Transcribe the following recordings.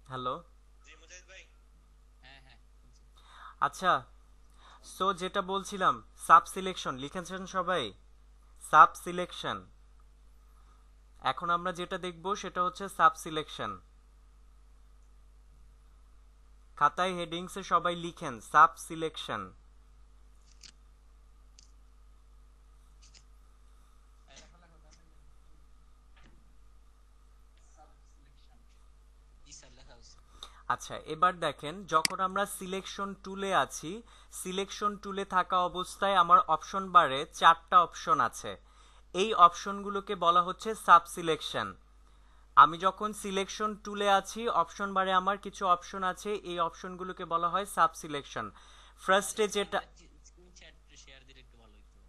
Hello. জি মুজাহিদ ভাই। হ্যাঁ হ্যাঁ শুনছি। আচ্ছা, সো যেটা বলছিলাম, সাব সিলেকশন লিখেছেন সবাই? Sub selection. এখন আমরা যেটা দেখব সেটা হচ্ছে সাব সিলেকশন। খাতায় হেডিংসে সবাই লিখেন সাব সিলেকশন। লেখো লেখো তাড়াতাড়ি লেখো। Sub selection. জি স্যার লেখা হয়েছে। আচ্ছা, এবার দেখেন, যখন আমরা সিলেকশন টুলে আছি, সিলেকশন টুলে থাকা অবস্থায় আমার অপশন বারে চারটা অপশন আছে। এই অপশনগুলোকে বলা হচ্ছে সাব সিলেকশন। আমি যখন সিলেকশন টুলে আছি, অপশন বারে আমার কিছু অপশন আছে, এই অপশনগুলোকে বলা হয় সাব সিলেকশন। আচ্ছা ফার্স্টে স্যার যেটা, স্ক্রিনশট শেয়ার দিলে একটু ভালো হতো।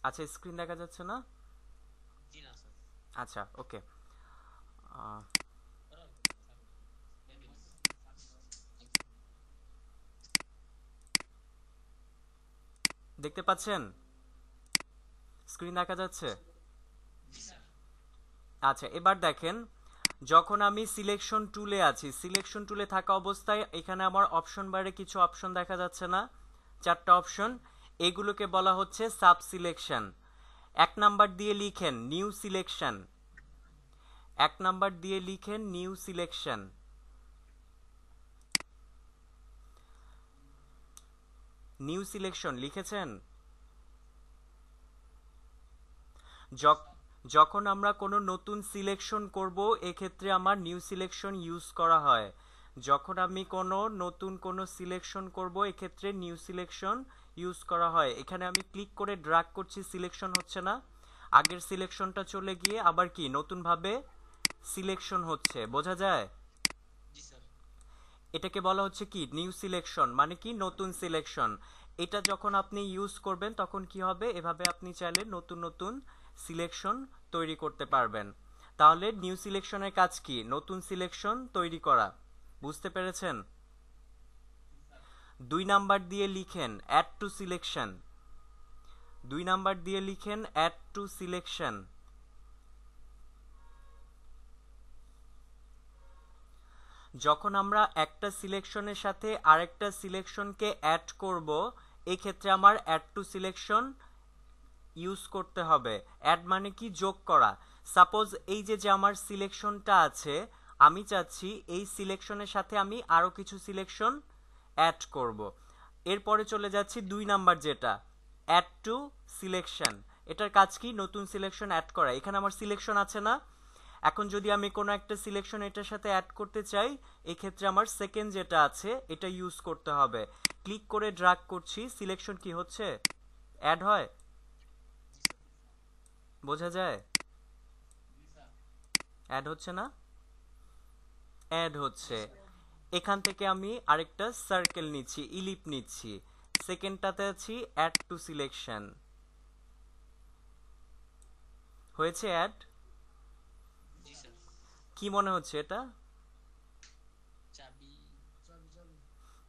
আচ্ছা স্ক্রিন দেখা যাচ্ছে না? জি না স্যার। আচ্ছা, ওকে। করা হতো না, স্যার হতো। দেখেন এক সেকেন্ড। দেখতে পাচ্ছেন? স্ক্রিন দেখা যাচ্ছে? জি স্যার। আচ্ছা, এবার দেখেন, যখন আমি সিলেকশন টুলে আছি, সিলেকশন টুলে থাকা অবস্থায় এখানে আমার অপশন বারে কিছু অপশন দেখা যাচ্ছে না? চারটা অপশন। এগুলোকে বলা হচ্ছে সাব সিলেকশন। এক নাম্বার দিয়ে লিখেন নিউ সিলেকশন। এক নাম্বার দিয়ে লিখেন নিউ সিলেকশন। নিউ সিলেকশন লিখেছেন? যখ- যখন আমরা কোনো নতুন সিলেকশন করব, এক্ষেত্রে আমার নিউ সিলেকশন ইউজ করা হয়। যখন আমি কোনো সিলেকশন করব, এক্ষেত্রে নিউ সিলেকশন ইউজ করা হয়। এখানে আমি ক্লিক করে ড্র্যাগ করছি, সিলেকশন হচ্ছে না। আগের সিলেকশনটা চলে গিয়ে আবার কি নতুনভাবে সিলেকশন হচ্ছে, বোঝা যায়? জি স্যার। এটাকে বলা হচ্ছে কি নিউ সিলেকশন, মানে কি নতুন সিলেকশন। এটা যখন আপনি ইউজ করবেন তখন কি হবে, এভাবে আপনি চাইলে নতুন নতুন সিলেকশন তৈরি করতে পারবেন। তাহলে নিউ সিলেকশনের কাজ কি? নতুন সিলেকশন তৈরি করা। বুঝতে পেরেছেন? দুই নাম্বার দিয়ে লিখেন অ্যাড টু সিলেকশন। দুই নাম্বার দিয়ে লিখেন অ্যাড টু সিলেকশন। যখন আমরা একটা সিলেকশনের সাথে আরেকটা সিলেকশনকে অ্যাড করব, এই ক্ষেত্রে আমার অ্যাড টু সিলেকশন ইউজ করতে হবে। অ্যাড মানে কি? যোগ করা। সাপোজ এই যে যে আমার সিলেকশনটা আছে, আমি চাচ্ছি এই সিলেকশনের সাথে আমি আরো কিছু সিলেকশন অ্যাড করব। এরপরে চলে যাচ্ছি দুই নাম্বার যেটা, অ্যাড টু সিলেকশন। এটার কাজ কি? নতুন সিলেকশন অ্যাড করা। এখানে আমার সিলেকশন আছে না? এখন যদি আমি কোনো একটা সিলেকশন এটার সাথে অ্যাড করতে চাই, এক্ষেত্রে আমার সেকেন্ড যেটা আছে এটা ইউজ করতে হবে। ক্লিক করে ড্র্যাগ করছি, সিলেকশন কি হচ্ছে? অ্যাড হয়। জি স্যার। বোঝা যায়? জি স্যার। অ্যাড হচ্ছে না? অ্যাড জি হচ্ছে। স্যার। এখান থেকে আমি আরেকটা সার্কেল নিচ্ছি, ইলিপ নিচ্ছি। সেকেন্ডটাতে আছি অ্যাড টু সিলেকশন। হয়েছে অ্যাড? জি স্যার। কি মনে হচ্ছে এটা? চাবি। চাবি চাবি।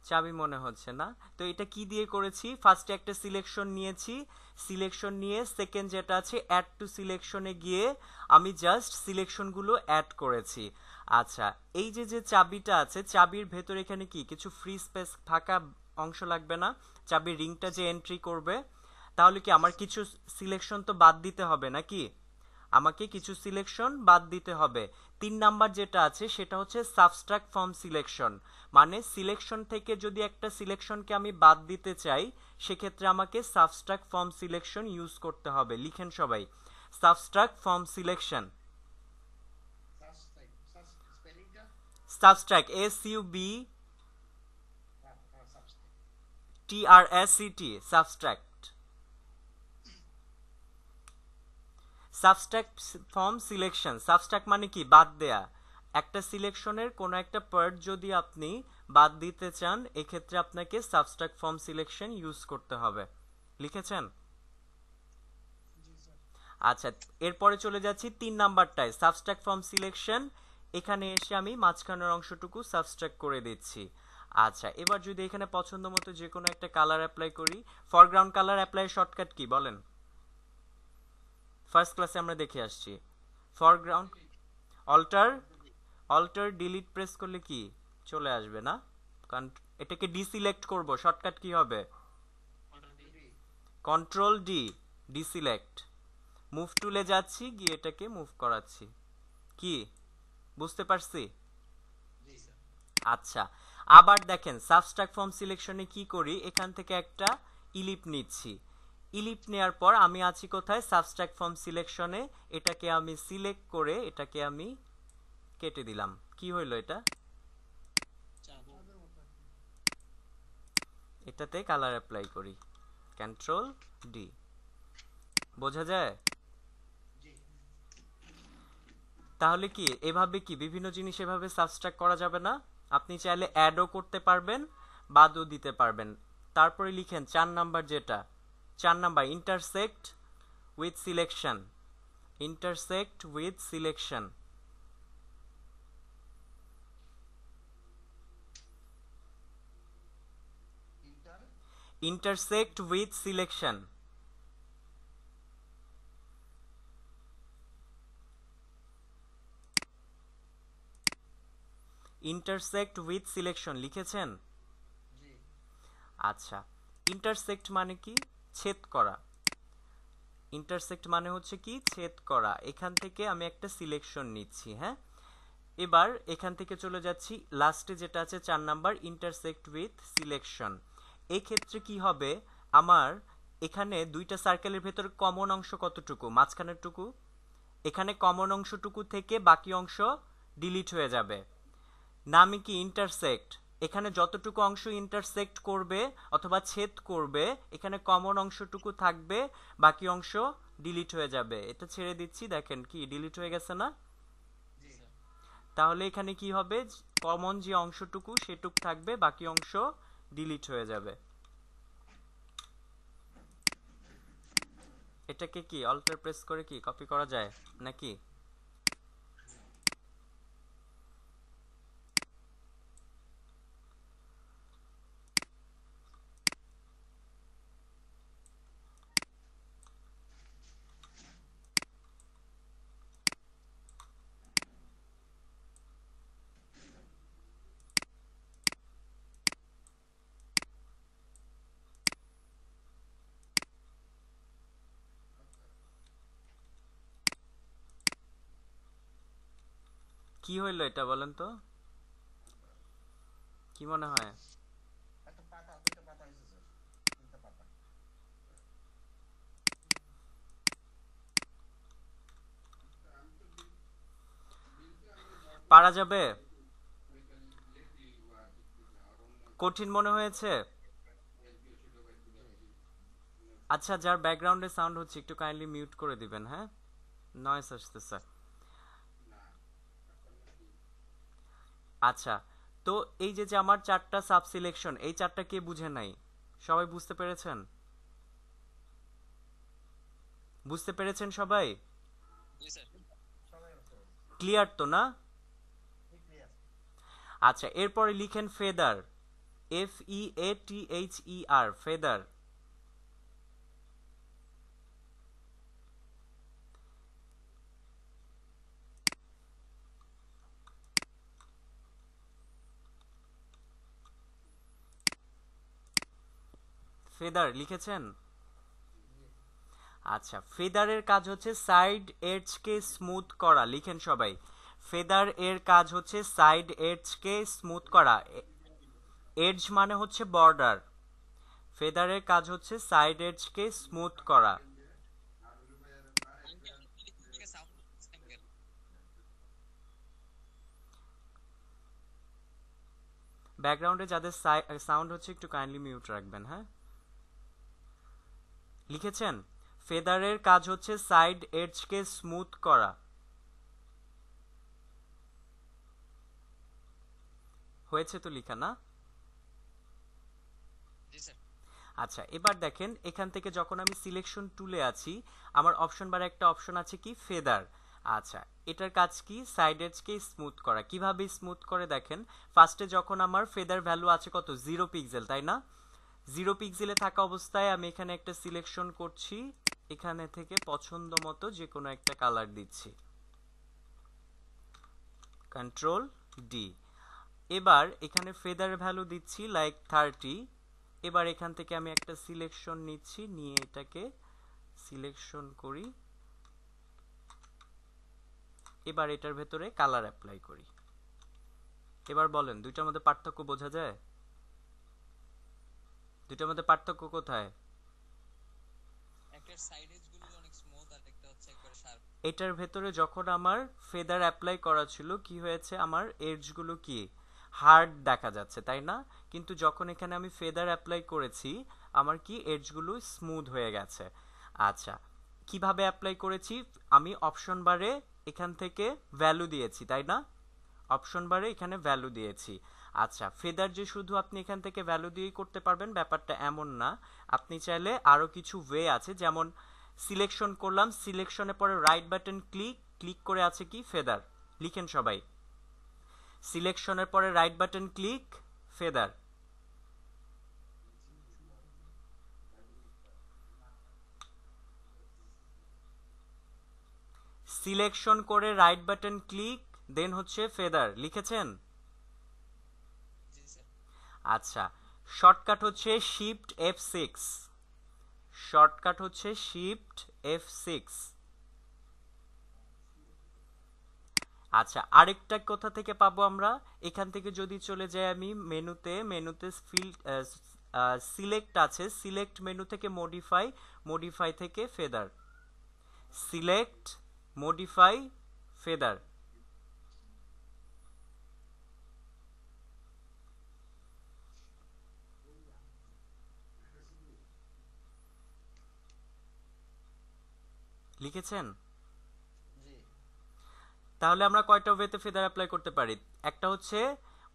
চাবি মনে হচ্ছে না? তো এটা কি দিয়ে করেছি? ফার্স্টে একটা সিলেকশন নিয়েছি, সিলেকশন নিয়ে সেকেন্ড যেটা আছে অ্যাড টু সিলেকশনে গিয়ে আমি জাস্ট সিলেকশনগুলো অ্যাড করেছি। আচ্ছা, এই যে যে চাবিটা আছে, চাবির ভেতর এখানে কি কিছু ফ্রি স্পেস, ফাঁকা অংশ লাগবে না? চাবির রিংটা যে এন্ট্রি করবে, তাহলে কি আমার কিছু সিলেকশন তো বাদ দিতে হবে নাকি? আমাকে কিছু সিলেকশন বাদ দিতে হবে। তিন নাম্বার যেটা আছে সেটা হচ্ছে সাবস্ট্রাক্ট ফ্রম সিলেকশন। মানে সিলেকশন থেকে যদি একটা সিলেকশনকে আমি বাদ দিতে চাই, সেক্ষেত্রে আমাকে সাবস্ট্রাক্ট ফ্রম সিলেকশন ইউজ করতে হবে। লিখেন সবাই, সাবস্ট্রাক্ট ফ্রম সিলেকশন। সাবস্ক্রাইব স্পেলিংটা। Subtract, SUB subscribe. TRSCT, subtract. Subtract from selection, subtract মানে কি? বাদ দেয়া। একটা সিলেকশনের কোনো একটা পার্ট যদি আপনি বাদ দিতে চান, এক্ষেত্রে আপনাকে সাবস্ট্রাক্ট ফ্রম সিলেকশন ইউজ করতে হবে। লিখেছেন? জি স্যার। আচ্ছা, এরপরে চলে যাচ্ছি তিন নাম্বারটায়, সাবস্ট্রাক্ট ফ্রম সিলেকশন। এখানে এসে আমি মাঝখানের অংশটুকু সাবস্ট্রাক্ট করে দিচ্ছি। আচ্ছা, এবার যদি এখানে পছন্দ মতো যে কোনো একটা কালার অ্যাপ্লাই করি, ফরগ্রাউন্ড কালার অ্যাপ্লাই শর্টকাট কি বলেন? ফার্স্ট ক্লাসে আমরা দেখে আসছি। Foreground, alt, alt delete press করলে কি চলে আসবে না, কারণ এটাকে ডিসিলেক্ট করব, শর্টকাট কি হবে? Control D, deselect. মুভ টুলে যাচ্ছি, গিয়ে এটাকে মুভ করাচ্ছি। কি বুঝতে পারছি? আচ্ছা, আবার দেখেন সাবস্ট্রাক্ট ফ্রম সিলেকশনে কি করি, এখান থেকে একটা ইলিপ নিচ্ছি। ইলিপ নেওয়ার পর আমি আছি কোথায়? সাবস্ট্রাক্ট ফ্রম সিলেকশনে। এটাকে আমি সিলেক্ট করে এটাকে আমি কেটে দিলাম। কি হইল এটা? এটাতে কালার অ্যাপ্লাই করি, কন্ট্রোল ডি। বোঝা যায়? তাহলে কি এভাবে কি বিভিন্ন জিনিস এভাবে সাবস্ট্রাক্ট করা যাবে না? আপনি চাইলে অ্যাডও করতে পারবেন, বাদও দিতে পারবেন। তারপরে লিখেন 4 নাম্বার, যেটা 4 number, intersect with selection. Intersect with selection. Intersect with selection. Intersect with selection লিখেছেন? আচ্ছা, ইন্টারসেক্ট মানে কি? ছেদ করা। ইন্টারসেক্ট মানে হচ্ছে কি? ছেদ করা। এখান থেকে আমি একটা সিলেকশন নিচ্ছি। হ্যাঁ, এবার এখান থেকে চলে যাচ্ছি লাস্টে যেটা আছে 4 নাম্বার, ইন্টারসেক্ট উইথ সিলেকশন। এই ক্ষেত্রে কি হবে, আমার এখানে দুইটা সার্কেলের ভেতর কমন অংশ কতটুকু? মাঝখানের টুকু। এখানে কমন অংশটুকু থেকে বাকি অংশ ডিলিট হয়ে যাবে। নামই কি? ইন্টারসেক্ট। এখানে যতটুকু অংশ ইন্টারসেক্ট করবে অথবা ছেদ করবে, এখানে কমন অংশটুকু থাকবে, বাকি অংশ ডিলিট হয়ে যাবে। এটা ছেড়ে দিচ্ছি, দেখেন কি ডিলিট হয়ে গেছে না? তাহলে এখানে কি হবে, কমন যে অংশটুকু সেটুকু থাকবে, বাকি অংশ ডিলিট হয়ে যাবে। এটাকে কি অল্টার প্রেস করে কি কপি করা যায় নাকি? কি হইলো এটা বলেন তো, কি মনে হয়? পারা যাবে? কঠিন মনে হয়েছে? আচ্ছা, যার ব্যাকগ্রাউন্ডে সাউন্ড হচ্ছে একটু কাইন্ডলি মিউট করে দিবেন। হ্যাঁ, নয়েজ আসতেছে। আচ্ছা, তো এই যে যে আমার 4টা সাব সিলেকশন, এই 4টা কে বুঝে নাই? সবাই বুঝতে পেরেছেন? বুঝতে পেরেছেন সবাই? ক্লিয়ার তো না? আচ্ছা, এরপরে লিখেন ফেদার। FEATHER, feather. ফেদার লিখেছেন? আচ্ছা, ফেদারের কাজ হচ্ছে সাইড এডজকে স্মুথ করা। লিখেন সবাই, ফেদার এর কাজ হচ্ছে সাইড এডজকে স্মুথ করা। এডজ মানে হচ্ছে বর্ডার। ফেদারের কাজ হচ্ছে সাইড এডজকে স্মুথ করা। ব্যাকগ্রাউন্ডে যাদের সাউন্ড হচ্ছে একটু কাইন্ডলি মিউট রাখবেন। হ্যাঁ, লিখেছেন? ফেদারের কাজ হচ্ছে সাইড এডজকে স্মুথ করা। হয়েছে তো লিখা না? আচ্ছা, এবার দেখেন এখান থেকে যখন আমি সিলেকশন টুলে আছি, আমার অপশন বারে একটা অপশন আছে কি? ফেদার। আচ্ছা, এটার কাজ কি? সাইড এডজকে স্মুথ করা। কিভাবে স্মুথ করে দেখেন, ফার্স্টে যখন আমার ফেদার ভ্যালু আছে কত? 0 পিক্সেল, তাই না? 0 পিক্সেলে থাকা অবস্থায় আমি এখানে একটা সিলেকশন করছি, এখানে থেকে পছন্দ মতো যে কোনো একটা কালার দিচ্ছি, কন্ট্রোল ডি। এবার এখানে ফেদার ভ্যালু দিচ্ছি লাইক 30। এবার এখান থেকে আমি একটা সিলেকশন নিচ্ছি, নিয়ে এটাকে সিলেকশন করি। এবার এটার ভেতরে কালার অ্যাপ্লাই করি। এবার বলেন দুইটার মধ্যে পার্থক্য বোঝা যায়? দুইটার মধ্যে পার্থক্য কোথায়? একটার সাইড এজ গুলো অনেক স্মুথ আর একটা হচ্ছে একবারে শার্প। এটার ভেতরে যখন আমার ফেদার অ্যাপ্লাই করা ছিল কি হয়েছে, আমার এডজগুলো কি হার্ড দেখা যাচ্ছে, তাই না? কিন্তু যখন এখানে আমি ফেদার অ্যাপ্লাই করেছি আমার কি এডজগুলো স্মুথ হয়ে গেছে। আচ্ছা, কিভাবে অ্যাপ্লাই করেছি? আমি অপশন বারে এখান থেকে ভ্যালু দিয়েছি, তাই না? অপশন বারে এখানে ভ্যালু দিয়েছি। আচ্ছা, ফেদার যে শুধু আপনি এখান থেকে ভ্যালু দিয়েই করতে পারবেন ব্যাপারটা এমন না। আপনি চাইলে আরো কিছু ওয়ে আছে, যেমন সিলেকশন করলাম, সিলেকশনের পরে রাইট বাটন ক্লিক, ক্লিক করে আছে কি ফেদার। লিখেন সবাই, সিলেকশনের পরে right button click, feather. Selection করে রাইট বাটন ক্লিক, দেন হচ্ছে ফেদার। লিখেছেন? জি স্যার। আচ্ছা, শর্টকাট হচ্ছে শিফট F6। শর্টকাট হচ্ছে শিফট F6। আচ্ছা, আরেকটা কোথা থেকে পাবো আমরা? এখান থেকে যদি চলে যাই আমি মেনুতে, মেনুতে ফিল্ড সিলেক্ট আছে, সিলেক্ট মেনু থেকে মডিফাই, মডিফাই থেকে ফেদার, সিলেক্ট, মডিফাই, ফেদার। লিখেছেন? জি তাহলে আমরা কয়টা ওয়েতে ফেদার অ্যাপ্লাই করতে পারি? একটা হচ্ছে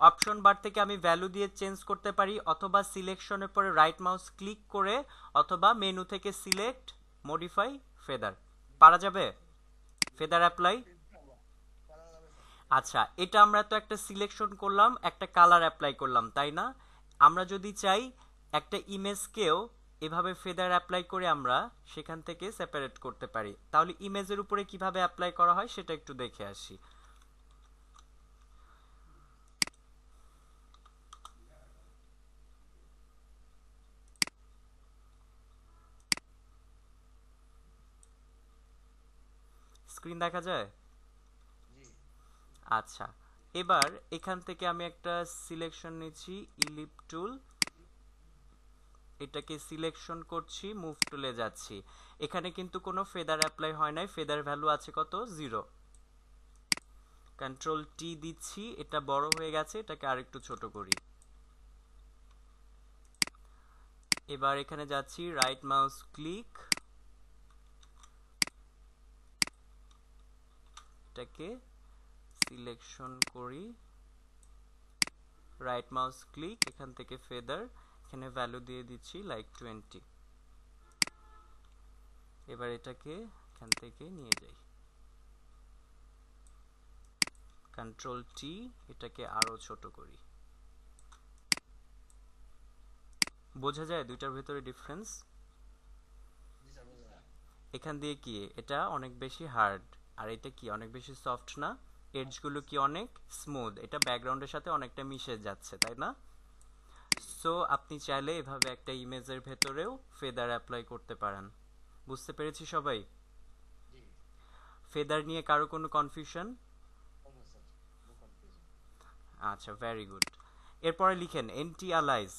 অপশন বার থেকে আমি ভ্যালু দিয়ে চেঞ্জ করতে পারি, অথবা সিলেকশনের পরে রাইট মাউস ক্লিক করে, অথবা মেনু থেকে সিলেক্ট, মডিফাই, ফেদার। পারা যাবে ফেদার অ্যাপ্লাই? আচ্ছা, এটা আমরা তো একটা সিলেকশন করলাম, একটা কালার অ্যাপ্লাই করলাম, তাই না? আমরা যদি চাই একটা ইমেজকেও এভাবে ফেদার অ্যাপ্লাই করে আমরা সেখান থেকে সেপারেট করতে পারি। তাহলে ইমেজের উপরে কিভাবে অ্যাপ্লাই করা হয় সেটা একটু দেখে আসি। স্ক্রিন দেখা যায়? জি আচ্ছা, এবার এখান থেকে আমি একটা সিলেকশন নিচ্ছি, ইলিপ টুল, এটাকে সিলেকশন করছি, মুভ টুলে যাচ্ছি। এখানে কিন্তু কোনো ফেদার অ্যাপ্লাই হয় নাই, ফেদার ভ্যালু আছে কত? 0। কন্ট্রোল টি দিচ্ছি, এটা বড় হয়ে গেছে, এটাকে আরেকটু ছোট করি। এবার এখানে যাচ্ছি, রাইট মাউস ক্লিক, এটাকে সিলেকশন করি, রাইট মাউস ক্লিক, এখান থেকে ফেদার, এখানে ভ্যালু দিয়ে দিচ্ছি লাইক 20। এবার এটাকে এখান থেকে নিয়ে যাই, কন্ট্রোল টি, এটাকে আরো ছোট করি। বোঝা যায় দুইটার ভেতরে ডিফারেন্স? জি স্যার বুঝতে পারলাম। এখান দিয়ে কি এটা অনেক বেশি হার্ড, আর এটা কি অনেক বেশি সফট না? এডজগুলো কি অনেক স্মুথ, এটা ব্যাকগ্রাউন্ডের সাথে অনেকটা মিশে যাচ্ছে, তাই না? সো আপনি চাইলে এভাবে একটা ইমেজের ভেতরেও ফেদার অ্যাপ্লাই করতে পারেন। বুঝতে পেরেছি সবাই? জি ফেদার নিয়ে কারো কোনো confusion? Okay sir, no confusion. আচ্ছা, ভেরি গুড। এরপরে লিখেন এন্টি অ্যালাইজ।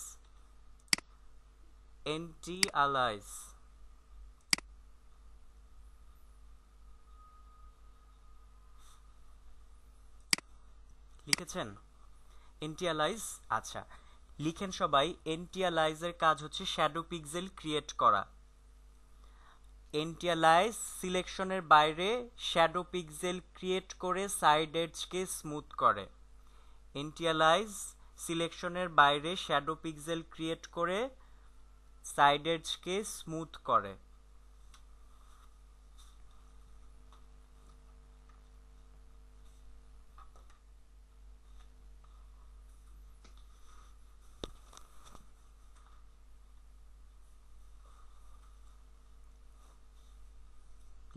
এন্টি অ্যালাইজ লিখেছেন? এন্টিয়ালাইজ, আচ্ছা লিখেন সবাই। এন্টিয়ালাইজের কাজ হচ্ছে শ্যাডো পিক্সেল ক্রিয়েট করা। এন্টিয়ালাইজ সিলেকশনের বাইরে শ্যাডো পিক্সেল ক্রিয়েট করে সাইড এডজকে স্মুথ করে। এন্টিয়ালাইজ সিলেকশনের বাইরে শ্যাডো পিক্সেল ক্রিয়েট করে সাইড এডজকে স্মুথ করে।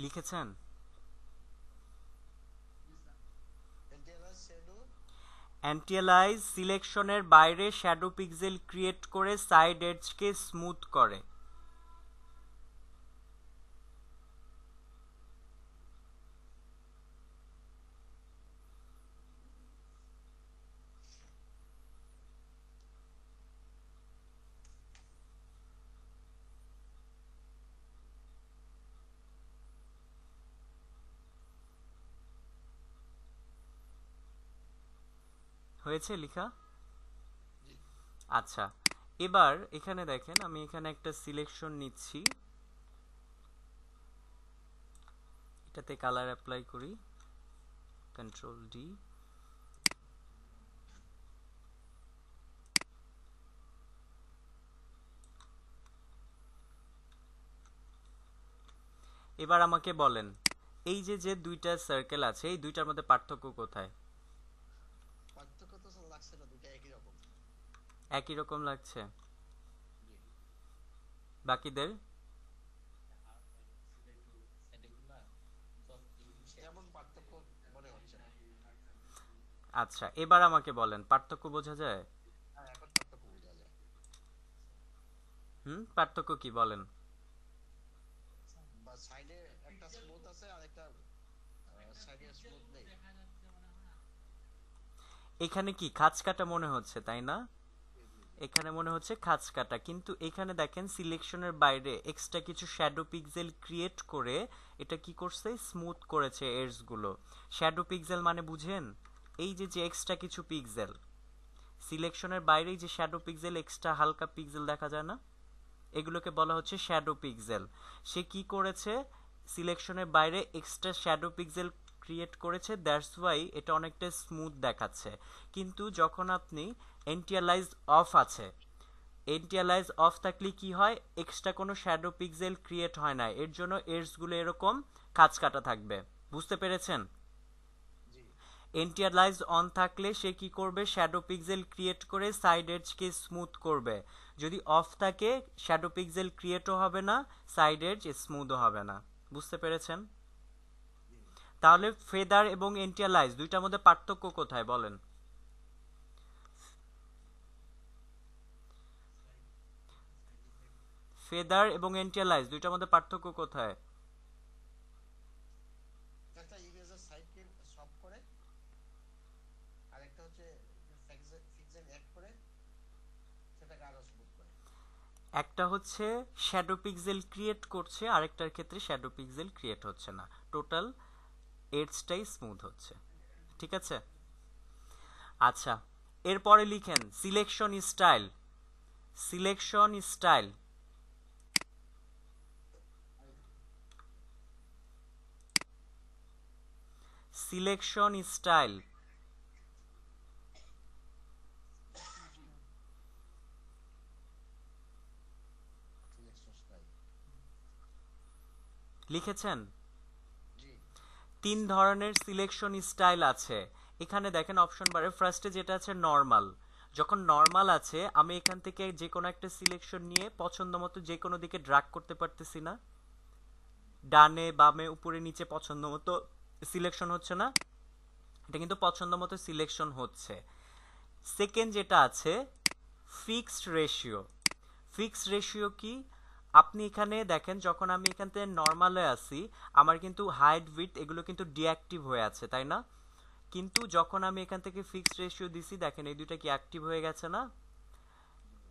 লিখেছেন? এন্টিয়ালাস শ্যাডো অ্যান্টিয়ালাইজ সিলেকশনের বাইরে শ্যাডো পিক্সেল ক্রিয়েট করে সাইড এডজকে স্মুথ করে। হয়েছে লেখা? আচ্ছা, এবার এখানে দেখেন আমি এখানে একটা সিলেকশন নিচ্ছি, এটাতে কালার অ্যাপ্লাই করি, কন্ট্রোল ডি। এবার আমাকে বলেন এই যে যে দুইটা সার্কেল আছে এই দুইটার মধ্যে পার্থক্য কোথায়? পার্থক্য তো স্যার লাগছে না, দুটো একই রকম। একই রকম লাগছে বাকিদের? তেমন পার্থক্য মনে হচ্ছে না। আচ্ছা, এবার আমাকে বলেন পার্থক্য বোঝা যায়? হ্যাঁ, এখন পার্থক্য বোঝা যায়। পার্থক্য কি বলেন? বা সাইডে একটা স্মুথ আছে আর একটা সাইডে স্মুথ নেই। এখানে কি খাঁজ কাটা মনে হচ্ছে তাই না? এখানে মনে হচ্ছে খাঁজ কাটা, কিন্তু এখানে দেখেন সিলেকশনের বাইরে এক্সট্রা কিছু শ্যাডো পিক্সেল ক্রিয়েট করে এটা কি করছে, স্মুথ করেছে এডজ গুলো। শ্যাডো পিক্সেল মানে বুঝেন? এই যে যে এক্সট্রা কিছু পিক্সেল সিলেকশনের বাইরেই যে শ্যাডো পিক্সেল, এক্সট্রা হালকা পিক্সেল দেখা যায় না, এগুলোকে বলা হচ্ছে শ্যাডো পিক্সেল। সে কি করেছে, সিলেকশনের বাইরে এক্সট্রা শ্যাডো পিক্সেল ক্রিয়েট করেছে, দ্যাটস ওয়াই এটা অনেকটা স্মুথ দেখাচ্ছে। কিন্তু যখন আপনি এন্টিয়ালাইজ অফ আছে, এন্টিয়ালাইজ অফ থাকলে কি হয়, এক্সট্রা কোনো শ্যাডো পিক্সেল ক্রিয়েট হয় না, এর জন্য এডজগুলো এরকম খাঁজ কাটা থাকবে। বুঝতে পেরেছেন? এন্টিয়ালাইজ অন থাকলে সে কি করবে, শ্যাডো পিক্সেল ক্রিয়েট করে সাইড এডজকে স্মুথ করবে। যদি অফ থাকে শ্যাডো পিক্সেল ক্রিয়েটও হবে না, সাইড এডজ স্মুথও হবে না। বুঝতে পেরেছেন? তাহলে ফেদার এবং এন্টিয়ালাইজ দুইটার মধ্যে পার্থক্য কোথায় বলেন? ফেদার এবং এন্টিয়ালাইজ দুইটার মধ্যে পার্থক্য কোথায়? একটা ইমেজের সাইডকে সব করে আর একটা হচ্ছে পিক্সেল অ্যাড করে সেটাকে আরো স্মুথ করে। একটা হচ্ছে শ্যাডো পিক্সেল ক্রিয়েট করছে, আরেকটার ক্ষেত্রে শ্যাডো পিক্সেল ক্রিয়েট হচ্ছে না, টোটাল এডজটাই স্মুথ হচ্ছে। ঠিক আছে? আচ্ছা, এরপরে লিখেন selection style. Selection style selection style লিখেছেন? জি, তিন ধরনের সিলেকশন স্টাইল আছে। এখানে দেখেন অপশন বারে ফার্স্টে যেটা আছে নরমাল। যখন নরমাল আছে আমি এখান থেকে যে কোনো একটা সিলেকশন নিয়ে পছন্দ মতো যে কোনো দিকে ড্রাগ করতে পারতেছি না, ডানে বামে উপরে নিচে পছন্দ মতো সিলেকশন হচ্ছে না, এটা কিন্তু পছন্দ মতো সিলেকশন হচ্ছে। সেকেন্ড যেটা আছে ফিক্সড রেশিও। ফিক্সড রেশিও কি, আপনি এখানে দেখেন যখন আমি এখান থেকে নর্মালে আসি আমার কিন্তু হাইট উইডথ এগুলো কিন্তু ডিঅ্যাক্টিভ হয়ে আছে তাই না, কিন্তু যখন আমি এখান থেকে ফিক্সড রেশিও দিছি দেখেন এই দুইটা কি অ্যাক্টিভ হয়ে গেছে না?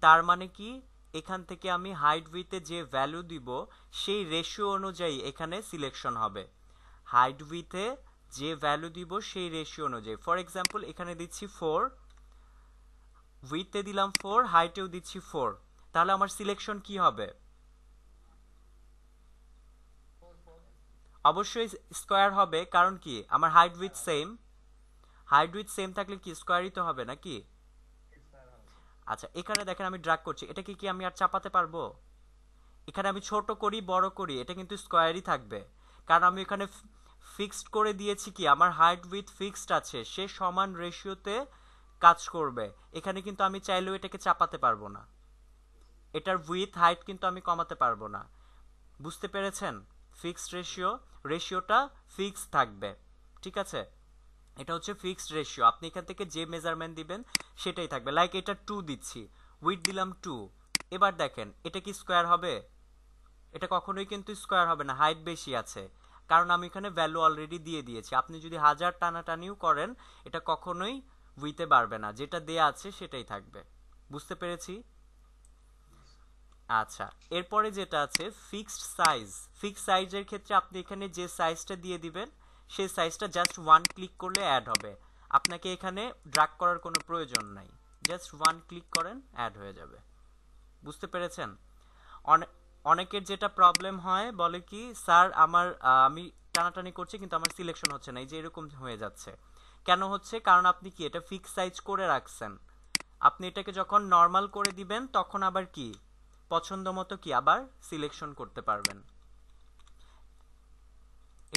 তার মানে কি এখান থেকে আমি হাইট উইডথে যে ভ্যালু দিব সেই রেশিও অনুযায়ী এখানে সিলেকশন হবে। হাইট উইডথে যে ভ্যালু দিব সেই রেশিও অনুযায়ী, ফর এক্সাম্পল এখানে দিচ্ছি 4, উইডথে দিলাম 4, হাইটেও দিচ্ছি 4, তাহলে আমার সিলেকশন কি হবে? অবশ্যই স্কোয়ার হবে, কারণ কি আমার height width same, height width same থাকলে কি স্কোয়ারই তো হবে নাকি? আচ্ছা, এখানে দেখেন আমি ড্র্যাগ করছি, এটা কি আমি আর চাপাতে পারবো? এখানে আমি ছোট করি বড় করি এটা কিন্তু স্কোয়ারই থাকবে, কারণ আমি এখানে ফিক্সড করে দিয়েছি কি আমার হাইট উইডথ ফিক্সড আছে, সে সমান রেশিওতে কাজ করবে। এখানে কিন্তু আমি চাইলেও এটাকে চাপাতে পারবো না, এটার উইথ হাইট কিন্তু আমি কমাতে পারবো না। বুঝতে পেরেছেন? ফিক্সড রেশিওটা ফিক্স থাকবে। ঠিক আছে? এটা হচ্ছে ফিক্সড রেশিও, আপনি এখান থেকে যে মেজারমেন্ট দিবেন সেটাই থাকবে। লাইক এটা 2 দিচ্ছি, উইথ দিলাম 2। এবার দেখেন এটা কি স্কোয়ার হবে? এটা কখনোই কিন্তু স্কোয়ার হবে না, হাইট বেশি আছে, কারণ আমি এখানে ভ্যালু অলরেডি দিয়ে দিয়েছি। আপনি যদি 1000 টানাটানিও করেন এটা কখনোই উইথে বাড়বে না, যেটা দেয়া আছে সেটাই থাকবে। বুঝতে পেরেছি? আচ্ছা, এরপরে যেটা আছে ফিক্সড সাইজ। ফিক্সড সাইজের ক্ষেত্রে আপনি এখানে যে সাইজটা দিয়ে দিবেন সেই সাইজটা জাস্ট ওয়ান ক্লিক করলে অ্যাড হবে। আপনাকে এখানে ড্র্যাগ করার কোনো প্রয়োজন নাই, জাস্ট ওয়ান ক্লিক করেন অ্যাড হয়ে যাবে। বুঝতে পেরেছেন? অনেকের যেটা প্রবলেম হয়, বলে কি স্যার আমার আমি টানাটানি করছি কিন্তু আমার সিলেকশন হচ্ছে না, এই যে এরকম হয়ে যাচ্ছে। কেন হচ্ছে? কারণ আপনি কি এটা ফিক্স সাইজ করে রাখছেন। আপনি এটাকে যখন নর্মাল করে দিবেন তখন আবার কি পছন্দ মতো কি আবার সিলেকশন করতে পারবেন।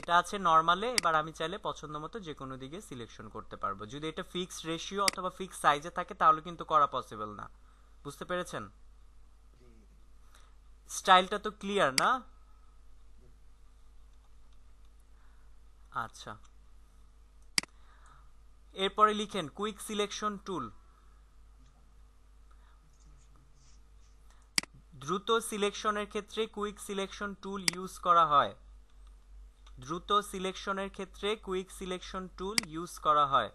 এটা আছে নর্মালে, এবার আমি চাইলে পছন্দ মতো যে কোনো দিকে সিলেকশন করতে পারবো। যদি এটা ফিক্সড রেশিও অথবা ফিক্সড সাইজে থাকে তাহলে কিন্তু করা পসিবল না। বুঝতে পেরেছেন? স্টাইলটা তো ক্লিয়ার না? আচ্ছা, এরপরে লিখেন কুইক সিলেকশন টুল। দ্রুত সিলেকশনের ক্ষেত্রে কুইক সিলেকশন টুল ইউজ করা হয়। দ্রুত সিলেকশনের ক্ষেত্রে কুইক সিলেকশন টুল ইউজ করা হয়।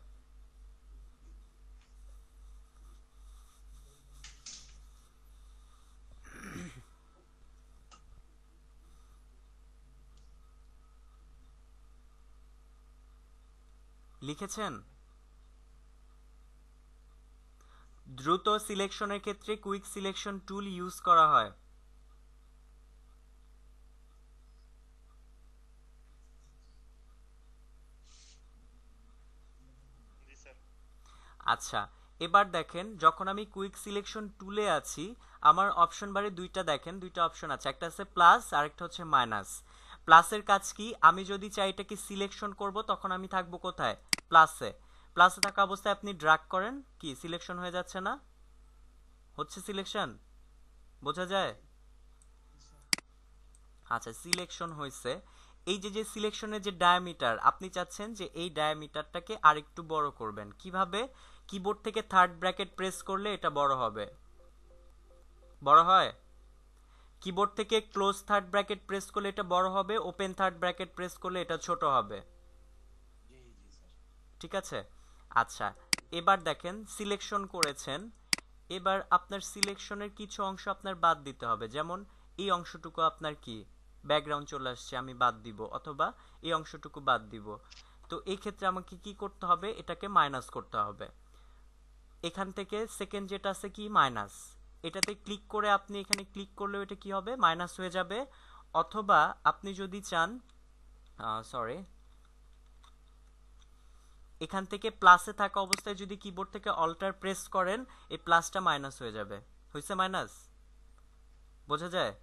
লিখেছেন? দ্রুত সিলেকশনের ক্ষেত্রে কুইক সিলেকশন টুল ইউজ করা হয়। আচ্ছা, এবার দেখেন যখন আমি কুইক সিলেকশন টুলে আছি আমার অপশন বারে দুইটা দেখেন, দুইটা অপশন আছে, একটা আছে প্লাস আর একটা হচ্ছে মাইনাস। প্লাসের কাজ কি? আমি যদি চাই এটাকে সিলেকশন করব তখন আমি থাকবো কোথায়? প্লাসে। প্লাসে থাকা অবস্থায় আপনি ড্র্যাগ করেন, কি সিলেকশন হয়ে যাচ্ছে না? হচ্ছে সিলেকশন, বোঝা যায়? আচ্ছা, সিলেকশন হয়েছে। এই যে যে সিলেকশনের যে ডায়ামিটার আপনি চাচ্ছেন যে এই ডায়ামিটারটাকে আরেকটু বড় করবেন, কিভাবে? কিবোর্ড থেকে থার্ড ব্র্যাকেট প্রেস করলে এটা বড় হবে। বড় হয়? কিবোর্ড থেকে ক্লোজ থার্ড ব্র্যাকেট প্রেস করলে এটা বড় হবে, ওপেন থার্ড ব্র্যাকেট প্রেস করলে এটা ছোট হবে। ঠিক আছে? আচ্ছা, এবার দেখেন সিলেকশন করেছেন, এবার আপনার সিলেকশনের কিছু অংশ আপনার বাদ দিতে হবে। যেমন এই অংশটুকু আপনার কি ব্যাকগ্রাউন্ড চলে আসছে, আমি বাদ দিব, অথবা এই অংশটুকু বাদ দিব। তো এই ক্ষেত্রে আমাকে কি করতে হবে? এটাকে মাইনাস করতে হবে। এখান থেকে সেকেন্ড যেটা আছে কি মাইনাস, এটাতে ক্লিক করে আপনি এখানে ক্লিক করলেও এটা কি হবে? মাইনাস হয়ে যাবে। অথবা আপনি যদি চান, সরি, এখান থেকে প্লাসে থাকা অবস্থায় যদি কিবোর্ড থেকে অল্টার প্রেস করেন এই প্লাসটা মাইনাস হয়ে যাবে। হয়েছে মাইনাস? বোঝা যায়?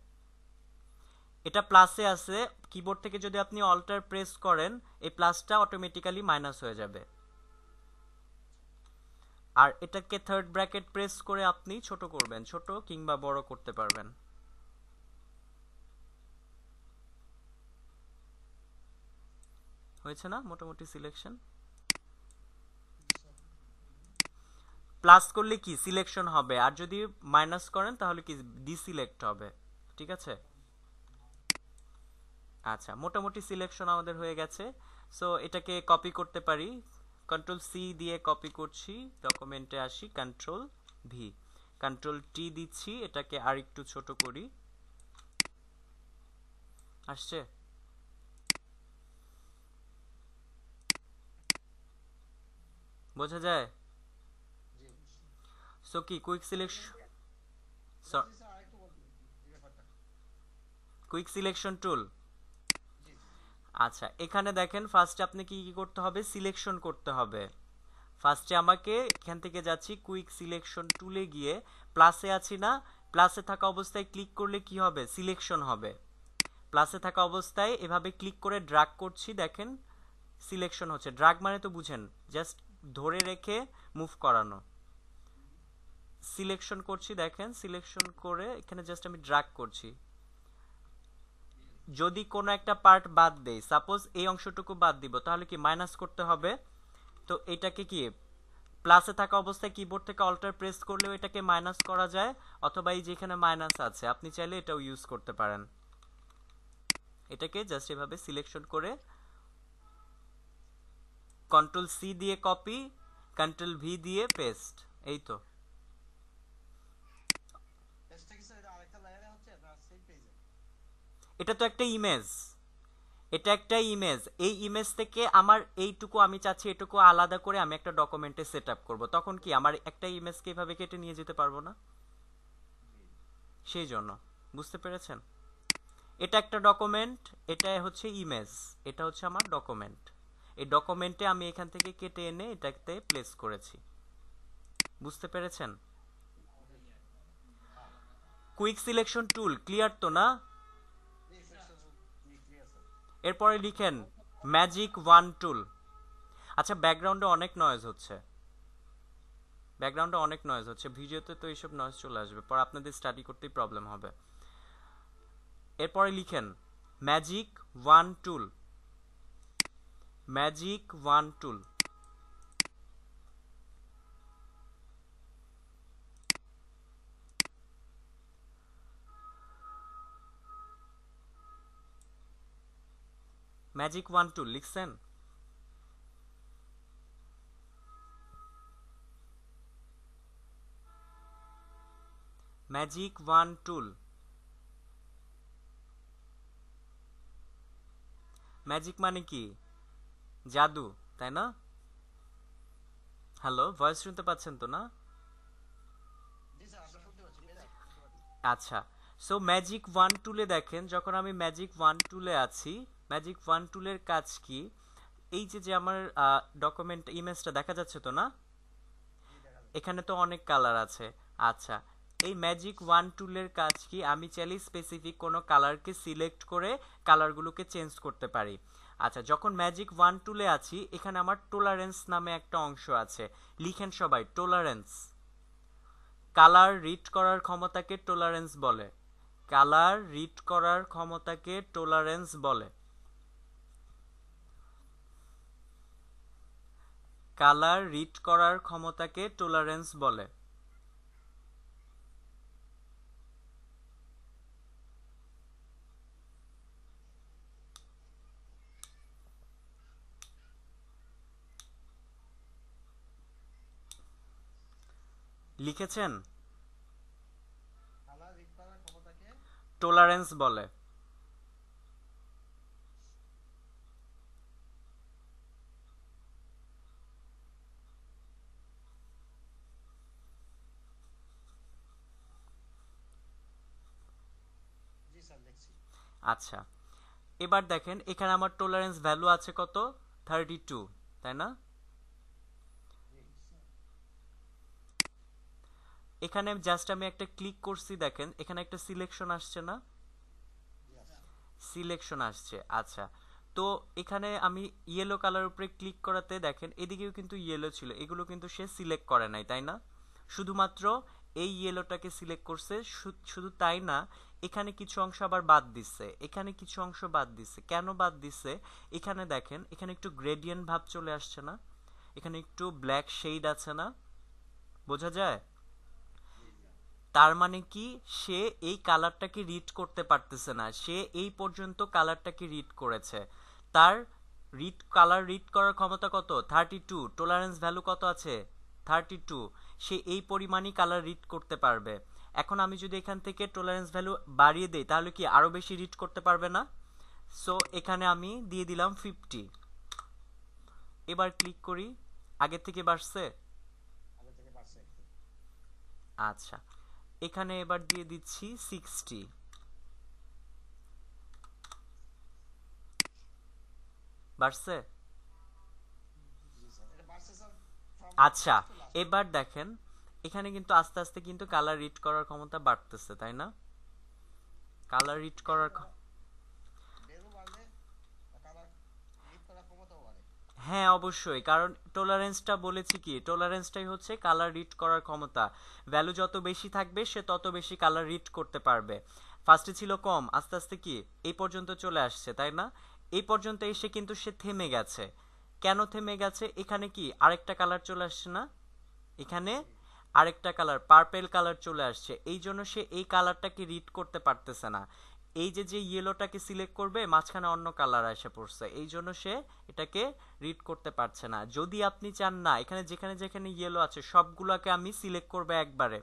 এটা প্লাসে আছে, কিবোর্ড থেকে যদি আপনি অল্টার প্রেস করেন এই প্লাসটা অটোমেটিক্যালি মাইনাস হয়ে যাবে। আর এটাকে থার্ড ব্র্যাকেট প্রেস করে আপনি ছোট করবেন, ছোট কিংবা বড় করতে পারবেন। হয়েছে না মোটামুটি সিলেকশন? প্লাস করলে কি সিলেকশন হবে, আর যদি মাইনাস করেন তাহলে কি ডিসিলেক্ট হবে। ঠিক আছে? আচ্ছা, মোটামুটি সিলেকশন আমাদের হয়ে গেছে। সো এটাকে কপি করতে পারি, কন্ট্রোল সি দিয়ে কপি করছি, ডকুমেন্টে আসি, কন্ট্রোল ভি, কন্ট্রোল টি দিচ্ছি, এটাকে আর একটু ছোট করি। আসছে? বোঝা যায়? সো কি quick selection, quick selection tool. আচ্ছা, এখানে দেখেন ফার্স্টে আপনি কি কি করতে হবে? সিলেকশন করতে হবে। ফার্স্টে আমাকে এখান থেকে যাচ্ছি কুইক সিলেকশন টুলে গিয়ে প্লাসে আছি না, প্লাসে থাকা অবস্থায় ক্লিক করলে কি হবে? সিলেকশন হবে। প্লাসে থাকা অবস্থায় এভাবে ক্লিক করে ড্র্যাগ করছি, দেখেন সিলেকশন হচ্ছে। ড্র্যাগ মানে তো বুঝেন, জাস্ট ধরে রেখে মুভ করানো। সিলেকশন করছি, দেখেন সিলেকশন করে এখানে জাস্ট আমি ড্র্যাগ করছি। যদি কোনো একটা পার্ট বাদ দেই, সাপোজ এই অংশটুকু বাদ দিব, তাহলে কি মাইনাস করতে হবে? তো এটাকে কি প্লাসে থাকা অবস্থায় কিবোর্ড থেকে অল্টার প্রেস করলেও এটাকে মাইনাস করা যায়, অথবা এই যেখানে মাইনাস আছে আপনি চাইলে এটাও ইউজ করতে পারেন। এটাকে জাস্ট এভাবে সিলেকশন করে কন্ট্রোল সি দিয়ে কপি, কন্ট্রোল ভি দিয়ে পেস্ট, এই তো। পেজটা কি স্যার এটা আরেকটা লেয়ারে হচ্ছে না সেম পেজে? এটা তো একটা ইমেজ, এটা একটা ইমেজ। এই ইমেজ থেকে আমার এইটুকু আমি চাচ্ছি এটুকু আলাদা করে আমি একটা ডকুমেন্টে সেট আপ করবো, তখন কি আমার একটা ইমেজকে এভাবে কেটে নিয়ে যেতে পারবো না? সেই জন্য, বুঝতে পেরেছেন? এটা একটা ডকুমেন্ট, এটা হচ্ছে ইমেজ, এটা হচ্ছে আমার ডকুমেন্ট। এই ডকুমেন্টে আমি এখান থেকে কেটে এনে এটাতে প্লেস করেছি, বুঝতে পেরেছেন? কুইক সিলেকশন টুল ক্লিয়ার তো না? এরপরে লিখেন ম্যাজিক ওয়ান টুল। আচ্ছা, ব্যাকগ্রাউন্ডে অনেক নয়েজ হচ্ছে, ব্যাকগ্রাউন্ডে অনেক নয়েজ হচ্ছে, ভিডিওতে তো এইসব নয়েজ চলে আসবে, পরে আপনাদের স্টাডি করতেই প্রবলেম হবে। এরপরে লিখেন ম্যাজিক ওয়ান টুল, ম্যাজিক ওয়ান টুল। ম্যাজিক ওয়ান টুল লিখছেন? ম্যাজিক ওয়ান টুল, ম্যাজিক মানে কি? জাদু, তাই না? হ্যালো, ভয়েস শুনতে পাচ্ছেন তো না? জি স্যার আমরা শুনতে পাচ্ছি, ম্যাজিক শুনতে পাচ্ছি। আচ্ছা, সো ম্যাজিক ওয়ান টুলে দেখেন, যখন আমি ম্যাজিক ওয়ান টুলে আছি, ম্যাজিক ওয়ান টুলের কাজ কি? এই যে যে আমার ডকুমেন্ট ইমেজটা দেখা যাচ্ছে তো না? এখানে তো অনেক কালার আছে। আচ্ছা, এই ম্যাজিক ওয়ান টুলের কাজ কি? আমি চাইলে স্পেসিফিক কোনো কালারকে সিলেক্ট করে কালারগুলোকে চেঞ্জ করতে পারি। আচ্ছা, যখন ম্যাজিক ওয়ান টুলে আছি, এখানে আমার টলারেন্স নামে একটা অংশ আছে, লিখেন সবাই টলারেন্স। কালার রিড করার ক্ষমতাকে টলারেন্স বলে, কালার রিড করার ক্ষমতাকে টলারেন্স বলে, কালার রিড করার ক্ষমতাকে টলারেন্স বলে। লিখেছেন? কালার রিড করার ক্ষমতাকে টলারেন্স বলে। জি স্যার দেখছি। আচ্ছা, এবার দেখেন এখানে আমার টলারেন্স ভ্যালু আছে কত? 32, তাই না? এখানে জাস্ট আমি একটা ক্লিক করছি, দেখেন এখানে একটা সিলেকশন আসছে না? সিলেকশন আসছে। আচ্ছা, তো এখানে আমি ইয়েলো কালার উপরে ক্লিক করাতে দেখেন এদিকেও কিন্তু ইয়েলো ছিল, এগুলো কিন্তু সে সিলেক্ট করে নাই, তাই না? শুধুমাত্র এই ইয়েলোটাকে সিলেক্ট করছে। শুধু তাই না, এখানে কিছু অংশ আবার বাদ দিচ্ছে, এখানে কিছু অংশ বাদ দিচ্ছে। কেন বাদ দিচ্ছে? এখানে দেখেন, এখানে একটু গ্রেডিয়েন্ট ভাব চলে আসছে না? এখানে একটু ব্ল্যাক শেড আছে না? বোঝা যায়? তার মানে কি, সে এই কালারটাকে রিড করতে পারতেছে না, সে এই পর্যন্ত কালারটাকে রিড করেছে। তার কালার রিড করার ক্ষমতা কত? 32। টলারেন্স ভ্যালু কত আছে? 32। সে এই পরিমাণই কালার রিড করতে পারবে। এখন আমি যদি এখান থেকে টলারেন্স ভ্যালু বাড়িয়ে দেই, তাহলে কি আরো বেশি রিড করতে পারবে না? সো এখানে আমি দিয়ে দিলাম 50। এবার ক্লিক করি, আগের থেকে বাড়ছে? আগে থেকে বাড়ছে। আচ্ছা, এখানে এবার দিয়ে দিচ্ছি 60। বাড়ছে? জি স্যার এটা বাড়ছে স্যার ফ্রম আচ্ছা, ফার্স্ট টু লাস্ট। এবার দেখেন এখানে কিন্তু আস্তে আস্তে কিন্তু কালার রিড করার ক্ষমতা বাড়তেছে, তাই না? কালার রিড করার ভ্যালু বাড়লে কালার রিড করার ক্ষমতাও বাড়ে। হ্যাঁ অবশ্যই, কারণ টলারেন্সটা বলেছি কি, টলারেন্সটাই হচ্ছে কালার রিড করার ক্ষমতা। ভ্যালু যত বেশি থাকবে সে তত বেশি কালার রিড করতে পারবে। ফার্স্টে ছিল কম, আস্তে আস্তে কি এই পর্যন্ত চলে আসছে, তাই না? এই পর্যন্ত এসে কিন্তু সে থেমে গেছে। কেন থেমে গেছে? এখানে কি আরেকটা কালার চলে আসছে না? এখানে আরেকটা কালার পার্পল কালার চলে আসছে, এই জন্য সে এই কালারটাকে রিড করতে পারতেছে না। এই যে ইয়েলোটাকে সিলেক্ট করবে, মাঝখানে অন্য কালার এসে পড়ছে, এই জন্য সে এটাকে রিড করতে পারছে না। যদি আপনি চান না এখানে যেখানে যেখানে ইয়েলো আছে সবগুলোকে আমি সিলেক্ট করবো একবারে,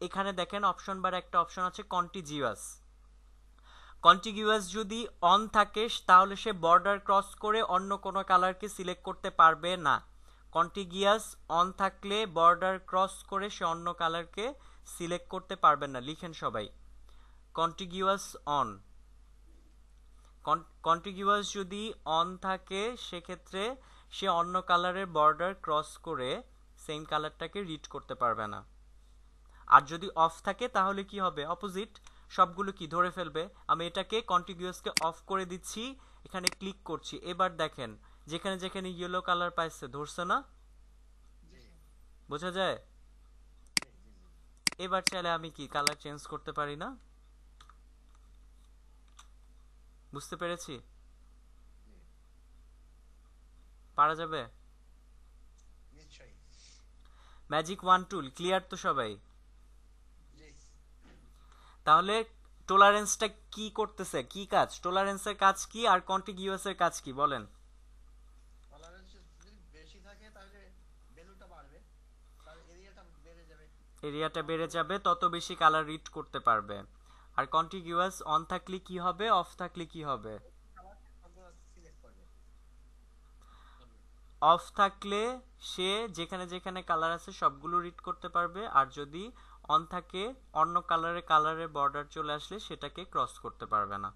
এখানে দেখেন অপশন বারে একটা অপশন আছে কন্টিজিউয়াস। কন্টিগিউয়াস যদি অন থাকে তাহলে সে বর্ডার ক্রস করে অন্য কোনো কালারকে সিলেক্ট করতে পারবে না। কন্টিগিউয়াস অন থাকলে বর্ডার ক্রস করে সে অন্য কালারকে সিলেক্ট করতে পারবে না। লিখেন সবাই কন্টিগিউয়াস অন। কন্টিগিউয়াস যদি অন থাকে সেক্ষেত্রে সে অন্য কালারের বর্ডার ক্রস করে সেম কালারটাকে রিড করতে পারবে না। আর যদি অফ থাকে তাহলে কি হবে? অপোজিট, সবগুলো কি ধরে ফেলবে। আমি এটাকে কন্টিগিউয়াসকে অফ করে দিচ্ছি, এখানে ক্লিক করছি, এবার দেখেন যেখানে যেখানে ইয়েলো কালার পাইছে ধরছে না? বোঝা যায়? এবার চাইলে আমি কি কালার চেঞ্জ করতে পারি না? বুঝতে পেরেছি? পারা যাবে? নিশ্চয়ই। ম্যাজিক ওয়ান টুল ক্লিয়ার তো সবাই? জি। তাহলে টলারেন্সটা কি করতেছে, কি কাজ? টলারেন্সের কাজ কি আর কন্টিগিউয়াসের কাজ কি বলেন? টলারেন্স যদি বেশি থাকে তাহলে ভ্যালুটা বাড়বে, তাহলে এরিয়াটা বেড়ে যাবে। এরিয়াটা বেড়ে যাবে, তত বেশি কালার রিড করতে পারবে। আর কন্টিগিউয়াস অন থাকলে কি হবে, অফ থাকলে কি হবে? কালার সবগুলো সিলেক্ট করবে। অফ থাকলে সে যেখানে যেখানে কালার আছে সবগুলো রিড করতে পারবে, আর যদি অন থাকে অন্য কালারের বর্ডার চলে আসলে সেটাকে ক্রস করতে পারবে না।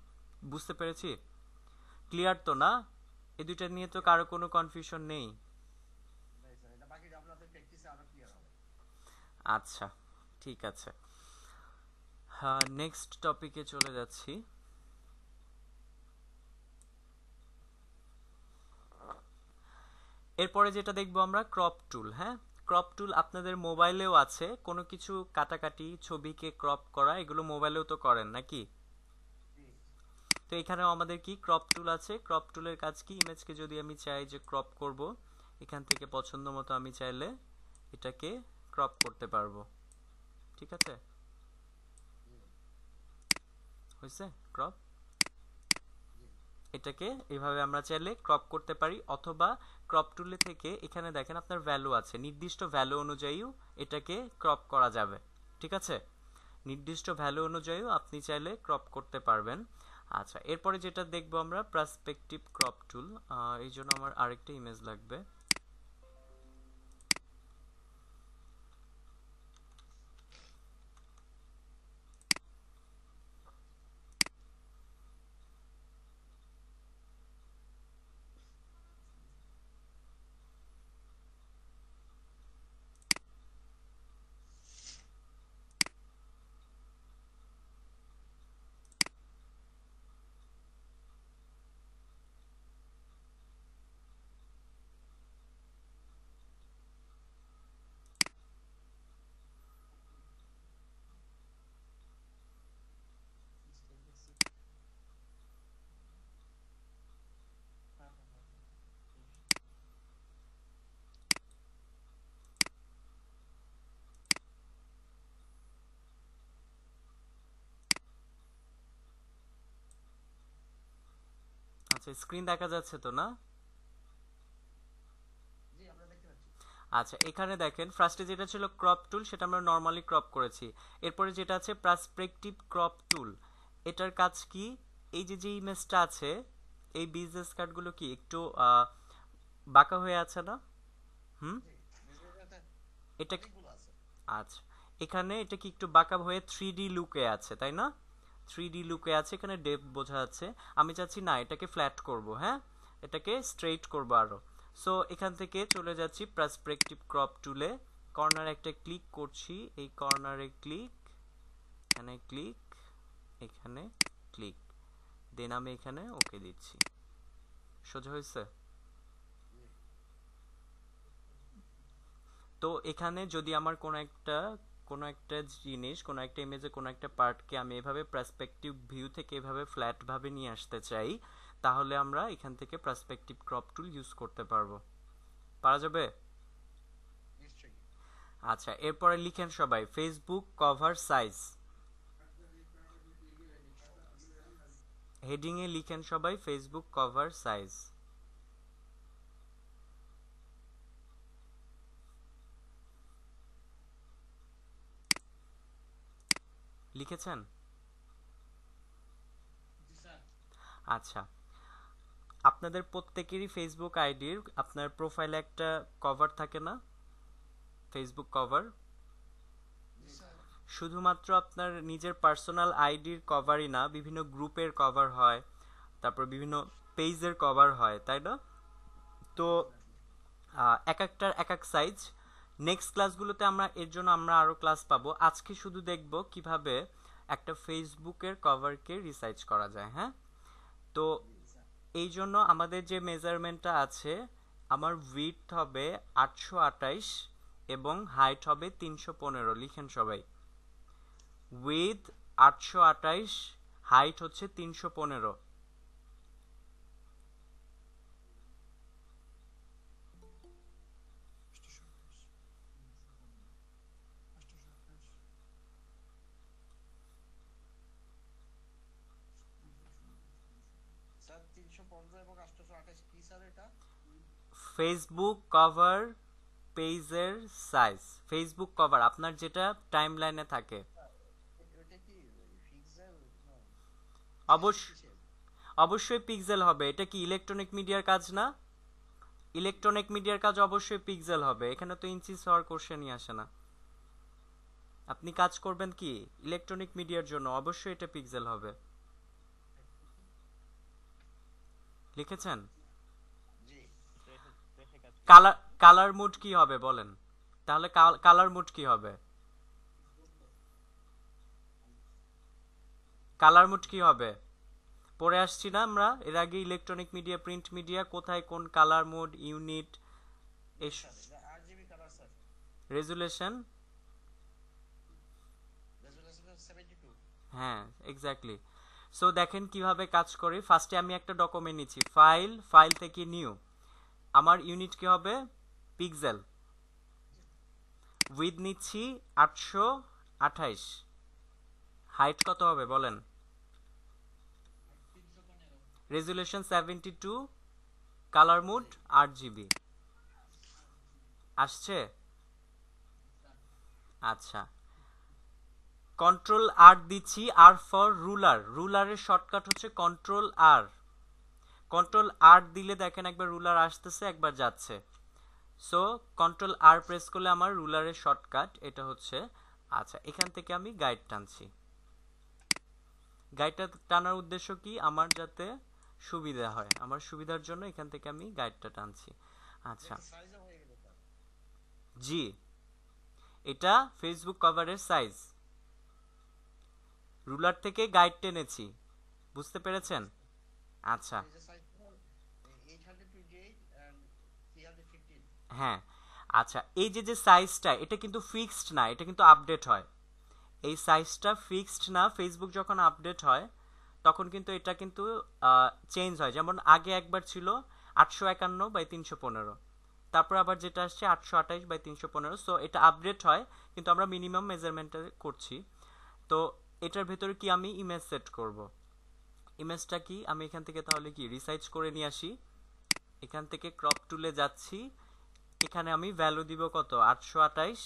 বুঝতে পেরেছি? ক্লিয়ার তো না? এই দুইটা নিয়ে তো কারো কোনো কনফিউশন নেই? এটা বাকি আপনাদের প্র্যাকটিসে আরো ক্লিয়ার হবে। আচ্ছা, ঠিক আছে। হ্যাঁ, নেক্সট টপিকে চলে যাচ্ছি। এরপরে যেটা দেখবো আমরা ক্রপ টুল। হ্যাঁ, ক্রপ টুল আপনাদের মোবাইলেও আছে, কোনো কিছু কাটাকাটি ছবিকে ক্রপ করা, এগুলো মোবাইলেও তো করেন নাকি? তো এখানেও আমাদের কি ক্রপ টুল আছে। ক্রপ টুলের কাজ কি? ইমেজকে যদি আমি চাই যে ক্রপ করব, এখান থেকে পছন্দ মতো আমি চাইলে এটাকে ক্রপ করতে পারবো। ঠিক আছে, হয়েছে ক্রপ। এটাকে এইভাবে আমরা চাইলে ক্রপ করতে পারি, অথবা ক্রপ টুলে থেকে এখানে দেখেন আপনার ভ্যালু আছে, নির্দিষ্ট ভ্যালু অনুযায়ীও এটাকে ক্রপ করা যাবে। ঠিক আছে, নির্দিষ্ট ভ্যালু অনুযায়ীও আপনি চাইলে ক্রপ করতে পারবেন। আচ্ছা, এরপরে যেটা দেখবো আমরা পার্সপেক্টিভ ক্রপ টুল। এই জন্য আমার আরেকটা ইমেজ লাগবে। আচ্ছা, স্ক্রিন দেখা যাচ্ছে তো না? জি, আমরা দেখতে পাচ্ছি। আচ্ছা, এখানে দেখেন ফার্স্টে যেটা ছিল ক্রপ টুল, সেটা আমরা নর্মালি ক্রপ করেছি। এরপরে যেটা আছে পার্সপেক্টিভ ক্রপ টুল, এটার কাজ কি? এই যে যে ইমেজটা আছে, এই বিজনেস কার্ডগুলো কি একটু বাঁকা হয়ে আছে না? হুম, জি, বিজনেসটা এটা অনেকগুলো আছে। আচ্ছা, এখানে এটা কি একটু বাঁকা হয়ে 3D লুকে আছে, তাই না? 3D লুকে আছে, এখানে ডেপথ বোঝা যাচ্ছে। আমি চাচ্ছি না এটাকে ফ্ল্যাট করব, হ্যাঁ, এটাকে স্ট্রেইট করব আরো। সো এখান থেকে চলে যাচ্ছি পার্সপেক্টিভ ক্রপ টুলে, কর্নারে একটা ক্লিক করছি, এই কর্নারে ক্লিক, এখানে ক্লিক, এখানে ক্লিক, দেন আমি এখানে ওকে দিচ্ছি। সোজা হয়েছে? তো এখানে যদি আমার কোনো একটা জিনিস, কোনো একটা ইমেজে কোনো একটা পার্টকে আমি এভাবে পার্সপেক্টিভ ভিউ থেকে এভাবে ফ্ল্যাট ভাবে নিয়ে আসতে চাই, তাহলে আমরা এখান থেকে পার্সপেক্টিভ ক্রপ টুল ইউজ করতে পারবো। পারা যাবে? নিশ্চয়ই। আচ্ছা, এরপরে লিখেন সবাই ফেসবুক কভার সাইজ। হেডিং এ লিখেন সবাই ফেসবুক কভার সাইজ। লিখেছেন? জি স্যার। আচ্ছা, আপনাদের প্রত্যেকেরই ফেসবুক আইডির আপনার প্রোফাইলে একটা কভার থাকে না, ফেসবুক কভার? জি স্যার। শুধুমাত্র আপনার নিজের পার্সোনাল আইডির কভারই না, বিভিন্ন গ্রুপের কভার হয়, তারপর বিভিন্ন পেজের কভার হয়, তাই না? তো এক একটার এক এক সাইজ। নেক্সট ক্লাসগুলোতে আমরা এর জন্য আরো ক্লাস পাবো। আজকে শুধু দেখব কিভাবে একটা ফেসবুকের কভারকে রিসাইজ করা যায়। হ্যাঁ, তো এই জন্য আমাদের যে মেজারমেন্টটা আছে, আমার উইডথ হবে 828 এবং হাইট হবে 315। লিখেন সবাই, উইথ 828, হাইট হচ্ছে 315। স্যার 315 এবং 828 কি স্যার এটা? ফেসবুক কভার পেজের সাইজ, ফেসবুক কভার আপনার যেটা টাইমলাইনে থাকে। এটা কি পিক্সেল? অবশ্য অবশ্যই পিক্সেল হবে। এটা কি ইলেকট্রনিক মিডিয়ার কাজ না? ইলেকট্রনিক মিডিয়ার কাজ অবশ্যই পিক্সেল হবে। এখানে তো ইঞ্চিস হওয়ার কোশ্চেনই আসে না। আপনি কাজ করবেন কি ইলেকট্রনিক মিডিয়ার জন্য, অবশ্যই এটা পিক্সেল হবে। লিখেছেন? জি। কালার কালার মুড কি হবে বলেন? তাহলে কালার মুড কি হবে? কালার মুড কি হবে পড়ে আসছি না আমরা এর আগে, ইলেকট্রনিক মিডিয়া, প্রিন্ট মিডিয়া, কোথায় কোন colour mode, unit, RGB colour sir. Resolution. Resolution 72। হ্যাঁ, এক্স্যাক্টলি। সো দেখেন কিভাবে কাজ করে। ফার্স্টে আমি একটা ডকুমেন্ট নিচ্ছি, ফাইল, ফাইল থেকে নিউ। আমার ইউনিট কি হবে? পিক্সেল। উইথ নিচ্ছি 828। হাইট কত হবে বলেন? Resolution 72, colour mode RGB। আসছে? আচ্ছা, কন্ট্রোল আর দিচ্ছি, আর ফর রুলার। রুলারের শর্টকাট হচ্ছে কন্ট্রোল আর। কন্ট্রোল আর দিলে দেখেন একবার রুলার আসতেছে, একবার যাচ্ছে। সো কন্ট্রোল আর প্রেস করলে আমার রুলারের শর্টকাট এটা হচ্ছে। আচ্ছা, এখান থেকে আমি গাইড টানছি। গাইডটা টানার উদ্দেশ্য কি? আমার যাতে সুবিধা হয়, আমার সুবিধার জন্য এখান থেকে আমি গাইডটা টানছি। আচ্ছা, সাইজও হয়ে গেল স্যার। জি, এটা ফেসবুক কভারের সাইজ। রুলার থেকে গাইড টেনেছি, বুঝতে পেরেছেন? আচ্ছা, এই যে সাইজ 828 and 315। হ্যাঁ। আচ্ছা, এই যে যে সাইজটা, এটা কিন্তু ফিক্সড না, এটা কিন্তু আপডেট হয়। এই সাইজটা ফিক্সড না, ফেসবুক যখন আপডেট হয় তখন কিন্তু এটা কিন্তু চেঞ্জ হয়। যেমন আগে একবার ছিল 851/315, তারপর আবার যেটা আসছে 828/315। সো এটা আপডেট হয়, কিন্তু আমরা মিনিমাম মেজারমেন্টটা করছি। তো এটার ভেতরে কি আমি ইমেজ সেট করব। ইমেজটা কি আমি এখান থেকে তাহলে কি রিসাইজ করে নিয়ে আসি। এখান থেকে ক্রপ টুলে যাচ্ছি, এখানে আমি ভ্যালু দিব কত? 828,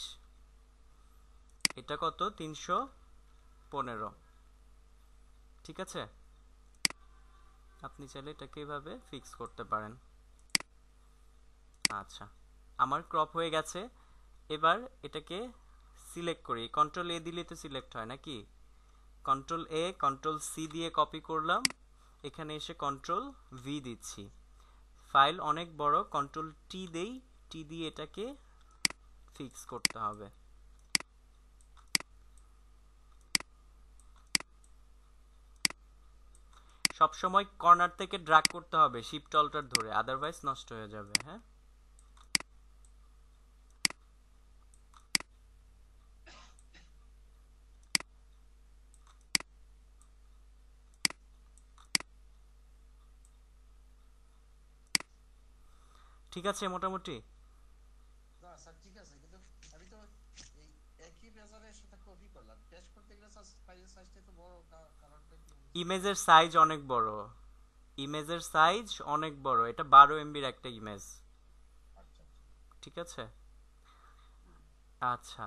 এটা কত? 315। ঠিক আছে, আপনি চাইলে এটাকে এভাবে ফিক্স করতে পারেন। আচ্ছা, আমার ক্রপ হয়ে গেছে। এবার এটাকে সিলেক্ট করি, কন্ট্রোল এ দিলে তো সিলেক্ট হয় নাকি? কন্ট্রোল এ, কন্ট্রোল সি দিয়ে কপি করলাম, এখানে এসে কন্ট্রোল ভি দিচ্ছি। ফাইল অনেক বড়, কন্ট্রোল টি দেই, টি দিয়ে এটাকে ফিক্স করতে হবে। সবসময় কর্নার থেকে ড্র্যাগ করতে হবে শিফট অল্টার ধরে, আদারওয়াইজ নষ্ট হয়ে যাবে। হ্যাঁ, ঠিক আছে মোটামুটি? না স্যার ঠিক আছে, কিন্তু আমি তো এই একই ব্রাউজারের সাথে কপি করলাম, পেস্ট করতে গেলে স্যার ফাইলের সাইজটা তো বড়, কারণটা কি আমি বুঝতে ইমেজের পারছি না। সাইজ অনেক বড়, ইমেজের সাইজ অনেক বড়, এটা 12 MBর একটা ইমেজ। আচ্ছা আচ্ছা। ঠিক আছে, আচ্ছা।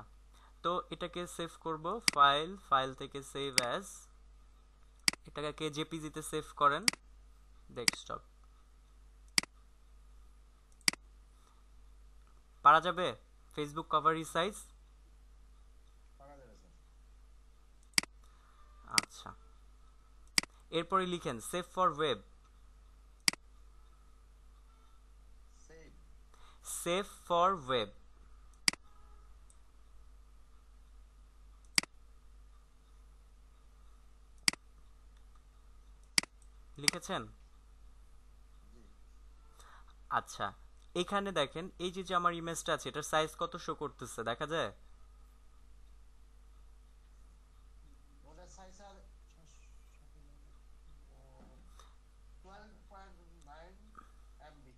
তো এটাকে সেভ করব, ফাইল, ফাইল থেকে সেভ অ্যাজ, এটাকে জেপিজিতে সেভ করেন, ডেস্কটপ। পারা যাবে ফেসবুক কভার রিসাইজ? পারা যাবে স্যার। আচ্ছা, এরপরে লিখেন save for web, save. Save for web. লিখেছেন? জি। আচ্ছা, এখানে দেখেন এই যে যে আমার ইমেজটা আছে এটার সাইজ কত শো করতেছে দেখা যায়? ওটার সাইজ স্যার 12.9 এমবি।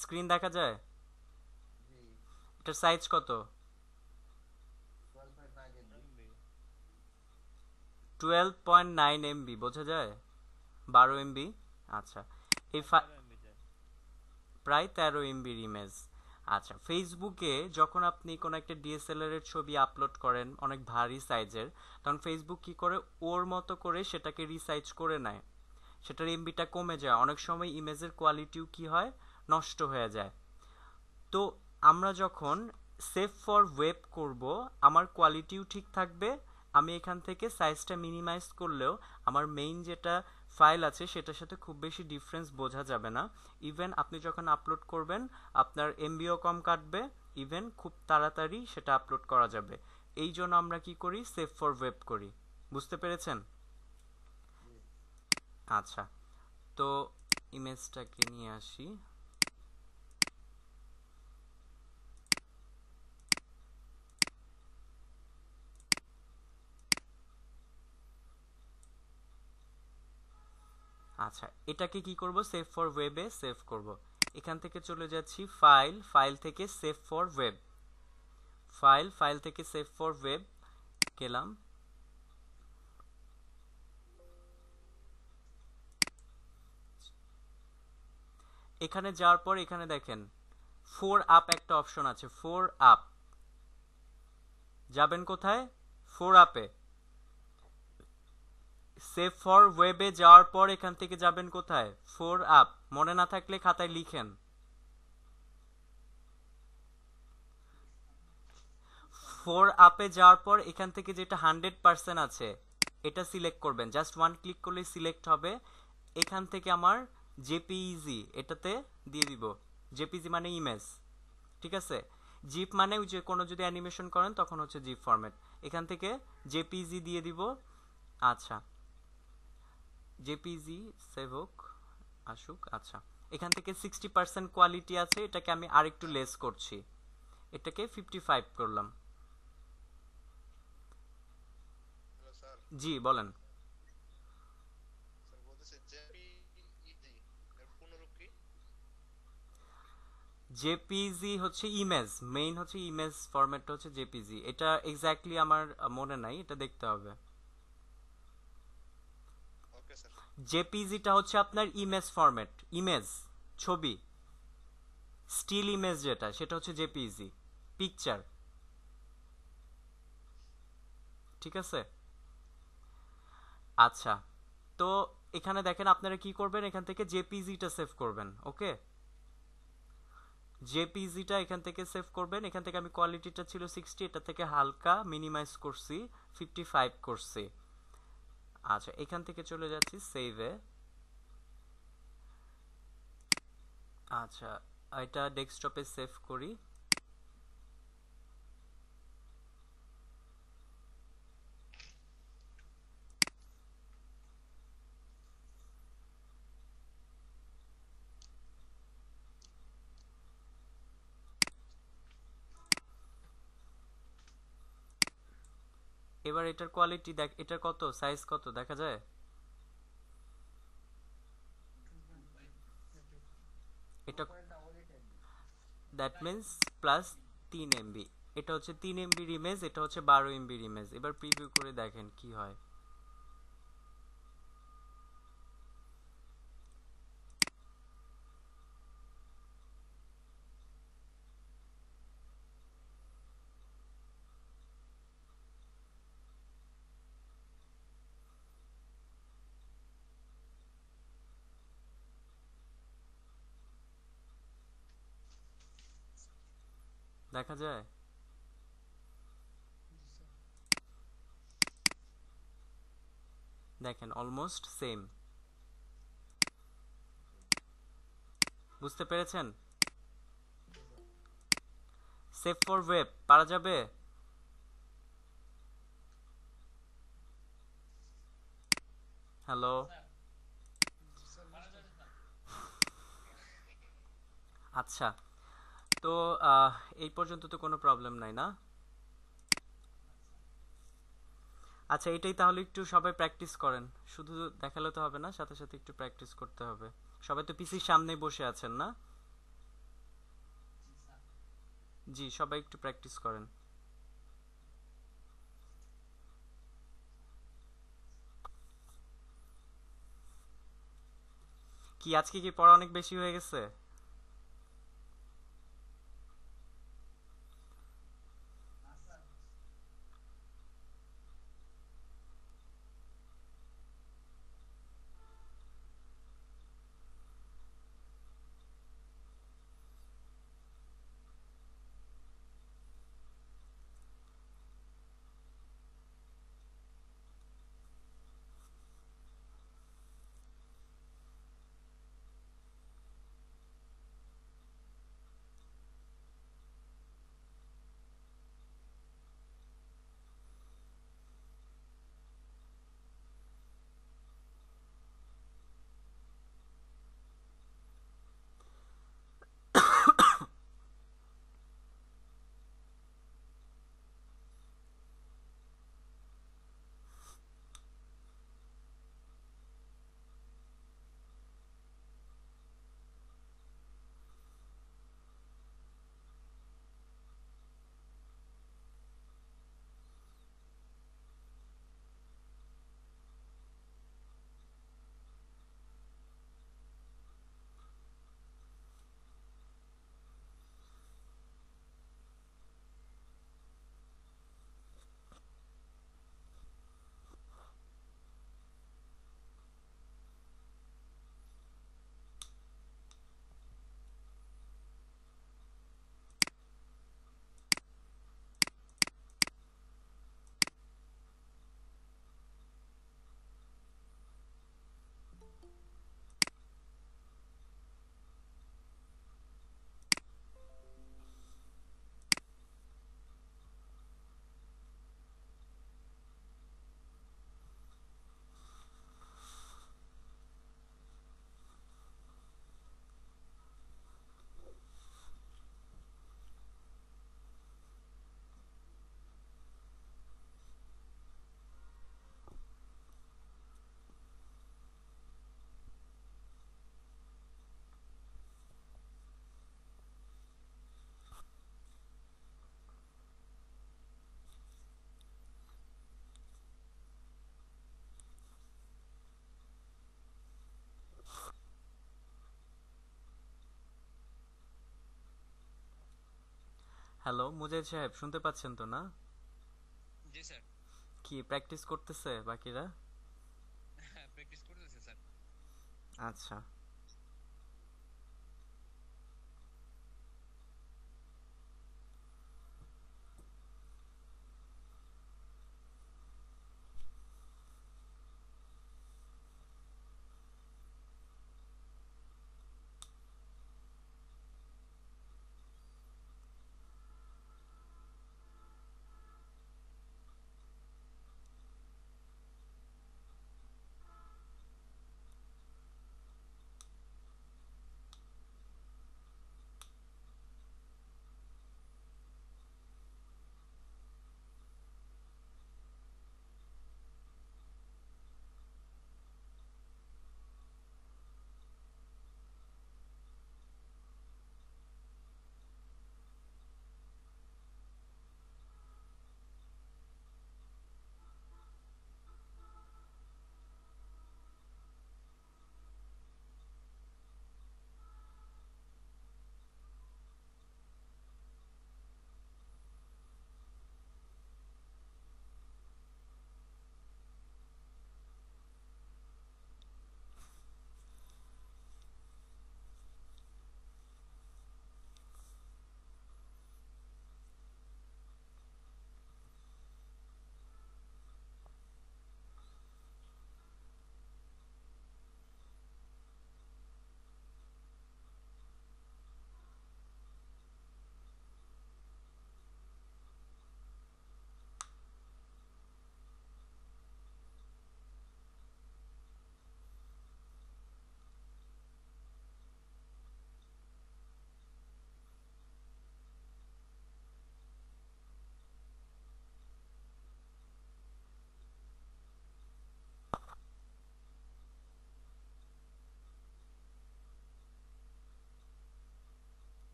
স্ক্রিন দেখা যায়? জি। এটার সাইজ কত? 12.9 এমবি। 12.9 MB বোঝা যায়? 12 MB। আচ্ছা, এই প্রায় 13 MBর ইমেজ। আচ্ছা, ফেসবুকে যখন আপনি কোনো একটা ডিএসএলআর এর ছবি আপলোড করেন অনেক ভারী সাইজের, তখন ফেসবুক কি করে ওর মতো করে সেটাকে রিসাইজ করে নেয়, সেটার এমবিটা কমে যায়, অনেক সময় ইমেজের কোয়ালিটিও কি হয়, নষ্ট হয়ে যায়। তো আমরা যখন সেভ ফর ওয়েব করব, আমার কোয়ালিটিও ঠিক থাকবে, আমি এখান থেকে সাইজটা মিনিমাইজ করলেও আমার মেইন যেটা ফাইল আছে সেটার সাথে খুব বেশি ডিফারেন্স বোঝা যাবে না। ইভেন আপনি যখন আপলোড করবেন আপনার এমবিও কম কাটবে, ইভেন খুব তাড়াতাড়ি সেটা আপলোড করা যাবে। এই জন্য আমরা কি করি, সেভ ফর ওয়েব করি। বুঝতে পেরেছেন? জি। আচ্ছা, তো ইমেজটাকে নিয়ে আসি। আচ্ছা, এটাকে কি করব, সেভ ফর ওয়েবে সেভ করব। এখান থেকে চলে যাচ্ছি ফাইল, ফাইল থেকে save for web, file, file থেকে সেভ ফর ওয়েব গেলাম। এখানে যাওয়ার পর এখানে দেখেন ফোর আপ একটা অপশন আছে, ফোর আপ। যাবেন কোথায়? ফোর আপে। সেভ ফর ওয়েবে যাওয়ার পর এখান থেকে যাবেন কোথায়? Four up. মনে না থাকলে খাতায় লিখেন। ফোর আপে যাওয়ার পর এখান থেকে যেটা 100% আছে এটা সিলেক্ট করবেন, জাস্ট ওয়ান ক্লিক করলে সিলেক্ট হবে। এখান থেকে আমার জেপিইজি এটাতে দিয়ে দিব, জেপিজি মানে ইমেজ। ঠিক আছে, জিপ মানে ওই যে কোনো যদি অ্যানিমেশন করেন তখন হচ্ছে জিপ ফরম্যাট, এখান থেকে জেপিজি দিয়ে দিব। আচ্ছা, জেপিজি সেভ হোক, আসুক। আচ্ছা, এখান থেকে 60% কোয়ালিটি আছে, এটাকে আমি আরেকটু লেস করছি, এটাকে 55 করলাম। Hello sir. জি বলেন। স্যার বলতেছে জেপিইজি এর পূর্ণরূপ কি? জেপিজি হচ্ছে ইমেজ, মেইন হচ্ছে ইমেজ ফরম্যাটটা হচ্ছে জেপিজি, এটা এক্স্যাক্টলি আমার মনে নাই, এটা দেখতে হবে। Okay sir. জেপিজিটা হচ্ছে আপনার ইমেজ ফরম্যাট, ইমেজ, ছবি, স্টিল ইমেজ যেটা সেটা হচ্ছে জেপিজি, পিকচার। ঠিক আছে, আচ্ছা। তো এখানে দেখেন আপনারা কি করবেন, এখান থেকে জেপিজিটা সেভ করবেন। ওকে, জেপিজিটা এখান থেকে সেভ করবেন। এখান থেকে আমি কোয়ালিটিটা ছিল 60, এটা থেকে হালকা মিনিমাইজ করছি, 55 করছি। আচ্ছা, এখান থেকে চলে যাচ্ছি সেভে। আচ্ছা, এটা ডেস্কটপে সেভ করি। এবার এটার কোয়ালিটি দেখ, এটার কত সাইজ কত দেখা যায়? এটা উপরেরটা only 10 MB that means plus 3 MB। এটা হচ্ছে 3 MB ইমেজ, এটা হচ্ছে 12 MB ইমেজ। এবার প্রিভিউ করে দেখেন কি হয়। দেখা যায়? দেখেন অলমোস্ট সেম। বুঝতে পেরেছেন? সেভ ফর ওয়েব পারা যাবে? হ্যালো? আচ্ছা, তো এই পর্যন্ত তো কোনো প্রবলেম নাই না? আচ্ছা, এটাই তাহলে একটু সবাই প্র্যাকটিস করেন। শুধু দেখালে তো হবে না, সাথে সাথে একটু প্র্যাকটিস করতে হবে। সবাই তো পিসির সামনেই বসে আছেন না? জি, সবাই একটু প্র্যাকটিস করেন। কি আজকে কি পড়া অনেক বেশি হয়ে গেছে? হ্যালো মুজাহিদ সাহেব, শুনতে পাচ্ছেন তো না? জি স্যার। কি প্র্যাকটিস করতেছে বাকিরা? হ্যাঁ, প্র্যাকটিস করতেছে স্যার। আচ্ছা।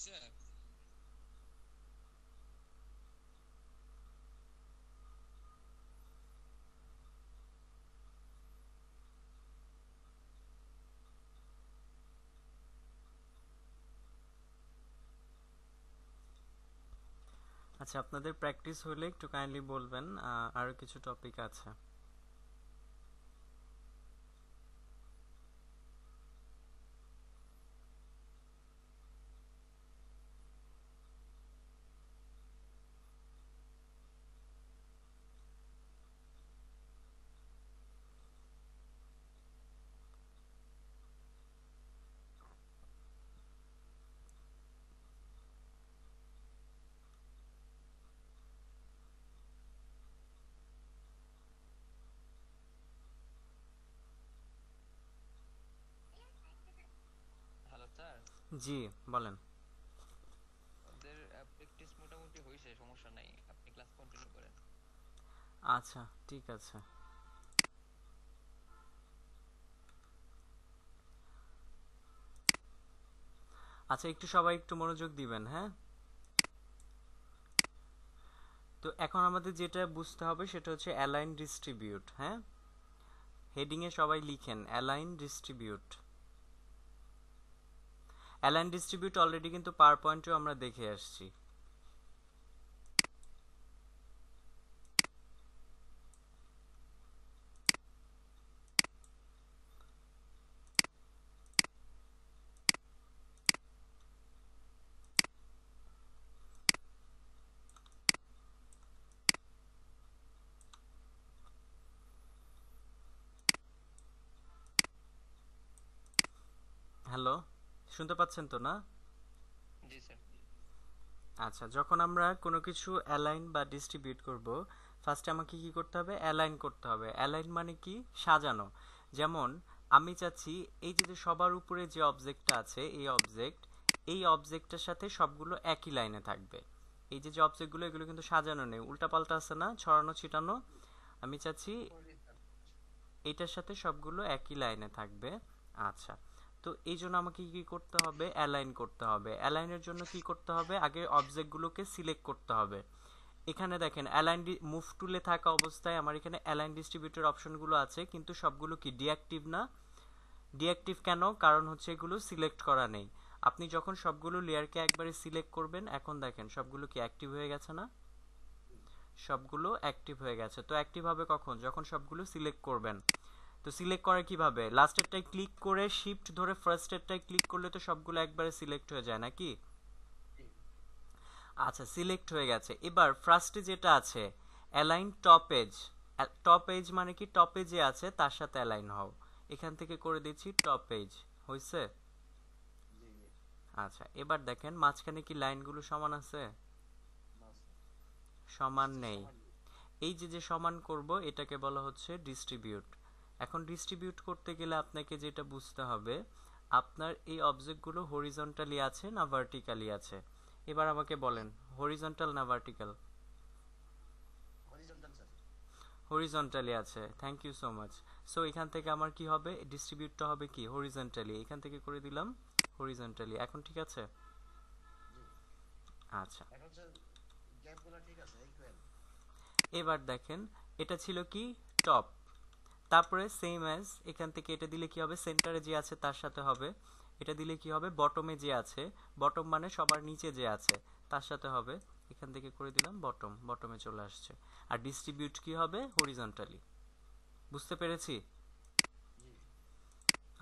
স্যার আচ্ছা, আপনাদের প্র্যাকটিস হলে একটু কাইন্ডলি বলবেন, আরো কিছু টপিক আছে। হ্যালো স্যার, জি, বলেন। ওদের প্র্যাকটিস মোটামুটি হয়েছে, সমস্যা নাই, আপনি ক্লাস কন্টিনিউ করেন। আচ্ছা, ঠিক আছে। আচ্ছা, একটু সবাই একটু মনোযোগ দিবেন, হ্যাঁ। তো এখন আমাদের যেটা বুঝতে হবে সেটা হচ্ছে অ্যালাইন ডিস্ট্রিবিউট, হ্যাঁ। হেডিং এ সবাই লিখেন align distribute. Align distribute already কিন্তু পাওয়ার পয়েন্টেও আমরা দেখে আসছি। হ্যালো, শুনতে পাচ্ছেন তো না? জি স্যার। আচ্ছা, যখন আমরা কোনো কিছু অ্যালাইন বা ডিস্ট্রিবিউট করব, ফার্স্টে আমাকে কি করতে হবে? অ্যালাইন করতে হবে। অ্যালাইন মানে কি? সাজানো। যেমন আমি চাচ্ছি এই যে সবার উপরে যে অবজেক্টটা আছে, এই অবজেক্টটার সাথে সবগুলো একই লাইনে থাকবে। এই যে অবজেক্টগুলো, এগুলো কিন্তু সাজানো নেই, উল্টাপাল্টা আছে না, ছড়ানো ছিটানো। আমি চাচ্ছি এটার সাথে সবগুলো একই লাইনে থাকবে। আচ্ছা, তো এই জন্য আমাকে কি করতে হবে? অ্যালাইন করতে হবে। অ্যালাইনের জন্য কি করতে হবে? আগে অবজেক্টগুলোকে সিলেক্ট করতে হবে। এখানে দেখেন অ্যালাইন মুভ টুলে থাকা অবস্থায় আমার এখানে অ্যালাইন ডিস্ট্রিবিউটর অপশনগুলো আছে, কিন্তু সবগুলো কি ডিঅ্যাক্টিভ না? ডিঅ্যাক্টিভ কেন? কারণ হচ্ছে এগুলো সিলেক্ট করা নেই। আপনি যখন সবগুলো লেয়ারকে একবারে সিলেক্ট করবেন, এখন দেখেন সবগুলো কি অ্যাক্টিভ হয়ে গেছে না? সবগুলো অ্যাক্টিভ হয়ে গেছে। তো অ্যাক্টিভ হবে কখন? যখন সবগুলো সিলেক্ট করবেন। তো সিলেক্ট করে কিভাবে? লাস্টেরটায় ক্লিক করে শিফট ধরে ফার্স্টেরটায় ক্লিক করলে তো সবগুলো একবারে সিলেক্ট হয়ে যায় নাকি? আচ্ছা, সিলেক্ট হয়ে গেছে। এবার ফার্স্টে যেটা আছে align top edge. Top edge মানে কি? টপ এজে আছে তার সাথে অ্যালাইন হও। এখান থেকে করে দিচ্ছি টপ এজ। হইছে? আচ্ছা, এবার দেখেন মাঝখানে কি লাইনগুলো সমান আছে? সমান নেই। এই যে সমান করব এটাকে বলা হচ্ছে ডিস্ট্রিবিউট। এখন ডিস্ট্রিবিউট করতে গেলে আপনাকে যেটা বুঝতে হবে, আপনার এই অবজেক্টগুলো হরিজন্টালি আছে না ভার্টিক্যালি আছে? এবার আমাকে বলেন, হরিজন্টাল না ভার্টিক্যাল? Horizontal sir. হরিজন্টালি আছে। Thank you so much. So এখান থেকে আমার কি হবে? ডিস্ট্রিবিউটটা হবে কি? হরিজন্টালি। এখান থেকে করে দিলাম হরিজন্টালি। এখন ঠিক আছে? আচ্ছা, এখন স্যার গ্যাপগুলো ঠিক আছে, ইকুয়াল। এবার দেখেন এটা ছিল কি? টপ। তারপরে সেম অ্যাজ এখান থেকে এটা দিলে কি হবে? সেন্টারে যে আছে তার সাথে হবে। এটা দিলে কি হবে? বটমে যে আছে, বটম মানে সবার নিচে যে আছে তার সাথে হবে। এখান থেকে করে দিলাম বটম, বটমে চলে আসছে। আর ডিস্ট্রিবিউট কি হবে? হরিজন্টালি। বুঝতে পেরেছি?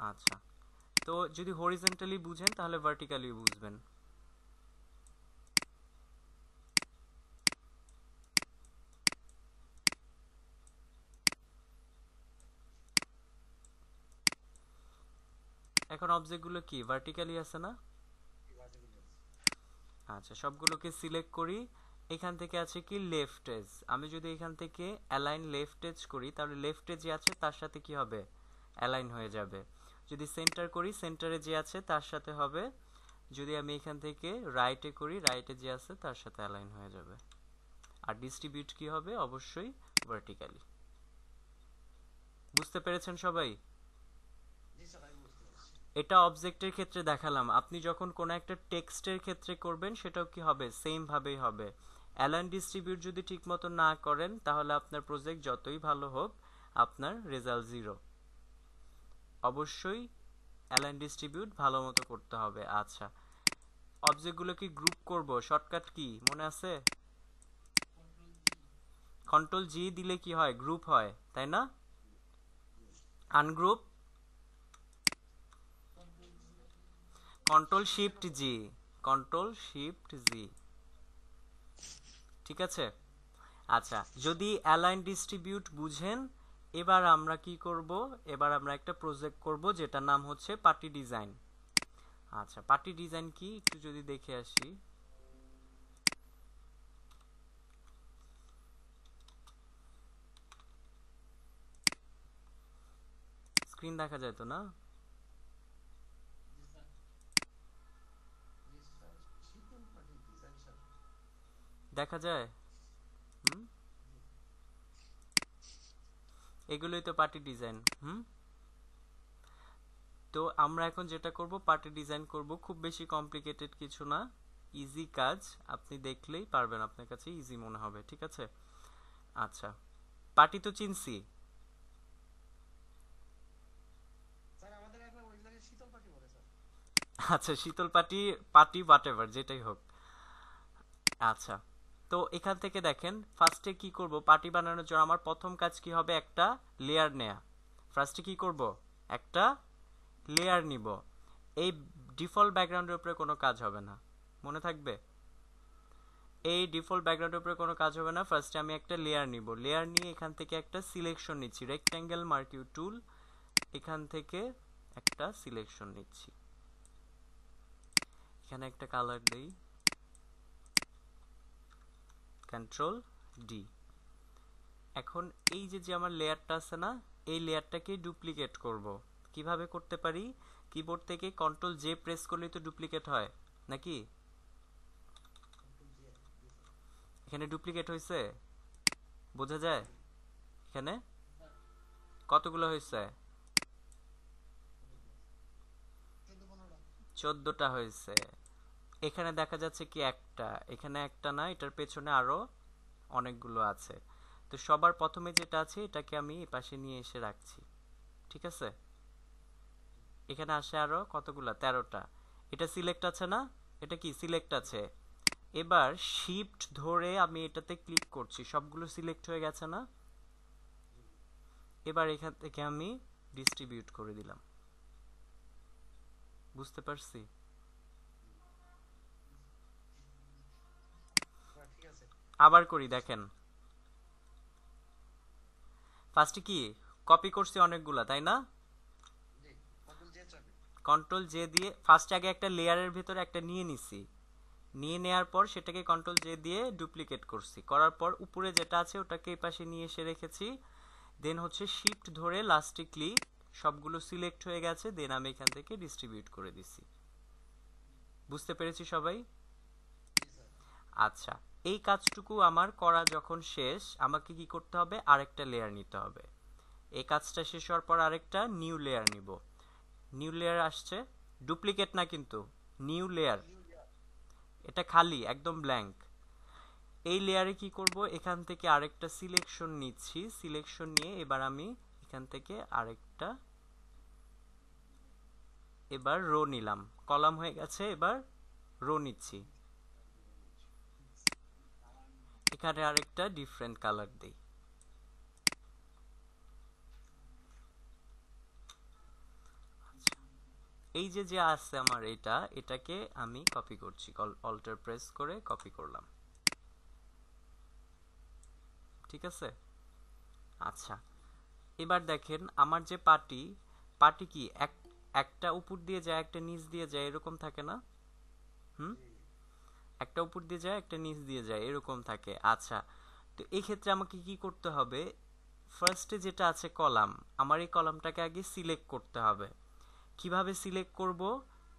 আচ্ছা, তো যদি হরিজন্টালি বুঝেন তাহলে ভার্টিক্যালি বুঝবেন। এখন অবজেক্টগুলো কি ভার্টিক্যালি আছে না? আচ্ছা, সবগুলোকে সিলেক্ট করি। এখান থেকে আছে কি? Left edge. আমি যদি এখান থেকে অ্যালাইন লেফট এজ করি তাহলে লেফট এজ যে আছে তার সাথে কি হবে? অ্যালাইন হয়ে যাবে। যদি সেন্টার করি, সেন্টারে যে আছে তার সাথে হবে। যদি আমি এখান থেকে রাইটে করি, রাইটে যে আছে তার সাথে অ্যালাইন হয়ে যাবে। আর ডিস্ট্রিবিউট কি হবে? অবশ্যই ভার্টিক্যালি। বুঝতে পেরেছেন সবাই? জি স্যার, আমি বুঝতে পারছি। এটা অবজেক্টের ক্ষেত্রে দেখালাম, আপনি যখন কোনো একটা টেক্সটের ক্ষেত্রে করবেন সেটাও কি হবে, সেম ভাবেই হবে। অ্যালাইন ডিস্ট্রিবিউট যদি ঠিকমতো না করেন তাহলে আপনার প্রজেক্ট যতই ভালো হোক আপনার রেজাল্ট জিরো। অবশ্যই অ্যালাইন ডিস্ট্রিবিউট ভালো মতো করতে হবে। আচ্ছা, অবজেক্টগুলো কি গ্রুপ করব, শর্টকাট কি মনে আছে? কন্ট্রোল জি দিলে কি হয়, গ্রুপ হয় তাই না? আনগ্রুপ কন্ট্রোল শিফট জি, কন্ট্রোল শিফট জি। ঠিক আছে। আচ্ছা, যদি অ্যালাইন ডিস্ট্রিবিউট বুঝেন, এবার আমরা কি করব, এবার আমরা একটা প্রজেক্ট করব যেটার নাম হচ্ছে পার্টি ডিজাইন। আচ্ছা, পার্টি ডিজাইন কি একটু যদি দেখে আসি। স্ক্রিন দেখা যায় তো না? শীতল পাটি ডিজাইন স্যার। দেখা যায়। হুম, এগুলোই তো পার্টি ডিজাইন। হুম, তো আমরা এখন যেটা করব পার্টি ডিজাইন করব, খুব বেশি কমপ্লিকেটেড কিছু না, ইজি কাজ, আপনি দেখলেই পারবেন, আপনার কাছে ইজি মনে হবে। ঠিক আছে। আচ্ছা, পার্টি তো চিনছি। স্যার আমাদের এলাকায় ওই জায়গায় শীতল পাটি বলে স্যার। আচ্ছা, শীতল পার্টি, পার্টি হোয়াটএভার যেটাই হোক। আচ্ছা, তো এখান থেকে দেখেন ফার্স্টে কি করব, পার্টি বানানোর জন্য আমার প্রথম কাজ কি হবে, একটা লেয়ার নেয়া। ফার্স্টে কি করব, একটা লেয়ার নিব। এই ডিফল্ট ব্যাকগ্রাউন্ডের উপরে কোনো কাজ হবে না, মনে থাকবে। এই ডিফল্ট ব্যাকগ্রাউন্ডের উপরে কোনো কাজ হবে না। ফার্স্টে আমি একটা লেয়ার নিব, লেয়ার নিয়ে এখান থেকে একটা সিলেকশন নিচ্ছি, রেক্ট্যাঙ্গেল মার্কিউ টুল, এখান থেকে একটা সিলেকশন নিচ্ছি, এখানে একটা কালার দেই, কন্ট্রোল ডি। এখন এই যে যে আমার লেয়ারটা আছে না, এই লেয়ারটাকে ডুপ্লিকেট করব। কিভাবে করতে পারি, কিবোর্ড থেকে কন্ট্রোল জে প্রেস করলেই তো ডুপ্লিকেট হয় নাকি? এখানে ডুপ্লিকেট হয়েছে, বোঝা যায় এখানে কতগুলো হয়েছে, 14টা হয়েছে। এখানে দেখা যাচ্ছে কি একটা, এখানে একটা না, এটার পেছনে আরো অনেকগুলো আছে। তো সবার প্রথমে যেটা আছে এটাকে আমি এই পাশে নিয়ে এসে রাখছি। ঠিক আছে, এখানে আসে আরো কতগুলা, 13টা। এটা সিলেক্ট আছে না, এটা কি সিলেক্ট আছে। এবার শিফট ধরে আমি এটাতে ক্লিক করছি, সবগুলো সিলেক্ট হয়ে গেছে না। এবার এখান থেকে আমি ডিস্ট্রিবিউট করে দিলাম। বুঝতে পারছি? হ্যাঁ ঠিক আছে। আবার করি দেখেন, ফার্স্টে কি কপি করছি অনেকগুলা তাই না, জি কন্ট্রোল জে চাপি। কন্ট্রোল জে দিয়ে ফার্স্ট আগে একটা লেয়ারের ভিতরে একটা নিয়ে নিছি, নিয়ে নেওয়ার পর সেটাকে কন্ট্রোল জে দিয়ে ডুপ্লিকেট করছি, করার পর উপরে যেটা আছে ওটাকে এই পাশে নিয়ে এসে রেখেছি। দেন হচ্ছে শিফট ধরে লাস্টে ক্লিক, সবগুলো সিলেক্ট হয়ে গেছে, দেন আমি এখান থেকে ডিস্ট্রিবিউট করে দিছি। বুঝতে পেরেছি সবাই? জি স্যার। আচ্ছা, এই কাজটুকু আমার করা যখন শেষ, আমাকে কি করতে হবে, আরেকটা লেয়ার নিতে হবে। এই কাজটা শেষ হওয়ার পর আরেকটা নিউ লেয়ার নিব। নিউ লেয়ার আসছে, ডুপ্লিকেট না কিন্তু, নিউ লেয়ার, এটা খালি একদম ব্ল্যাঙ্ক। এই লেয়ারে কি করব, এখান থেকে আরেকটা সিলেকশন নিচ্ছি, সিলেকশন নিয়ে এবার আমি এখান থেকে আরেকটা, এবার রো নিলাম, কলাম হয়ে গেছে, এবার রো নিচ্ছি, এখানে আরেকটা ডিফারেন্ট কালার দেই। এই যে যে আছে আমার এটা, এটাকে আমি কপি করছি, অল্টার প্রেস করে কপি করলাম। ঠিক আছে। আচ্ছা, এবার দেখেন আমার যে পার্টি, পার্টি কি একটা উপর দিয়ে যায় একটা নিচ দিয়ে যায় এরকম থাকে না? হুম, একটা উপর দিয়ে যায় একটা নিচ দিয়ে যায় এরকম থাকে। আচ্ছা, তো এই ক্ষেত্রে আমাকে কি করতে হবে, ফার্স্টে যেটা আছে কলাম, আমার এই কলামটাকে আগে সিলেক্ট করতে হবে। কিভাবে সিলেক্ট করব,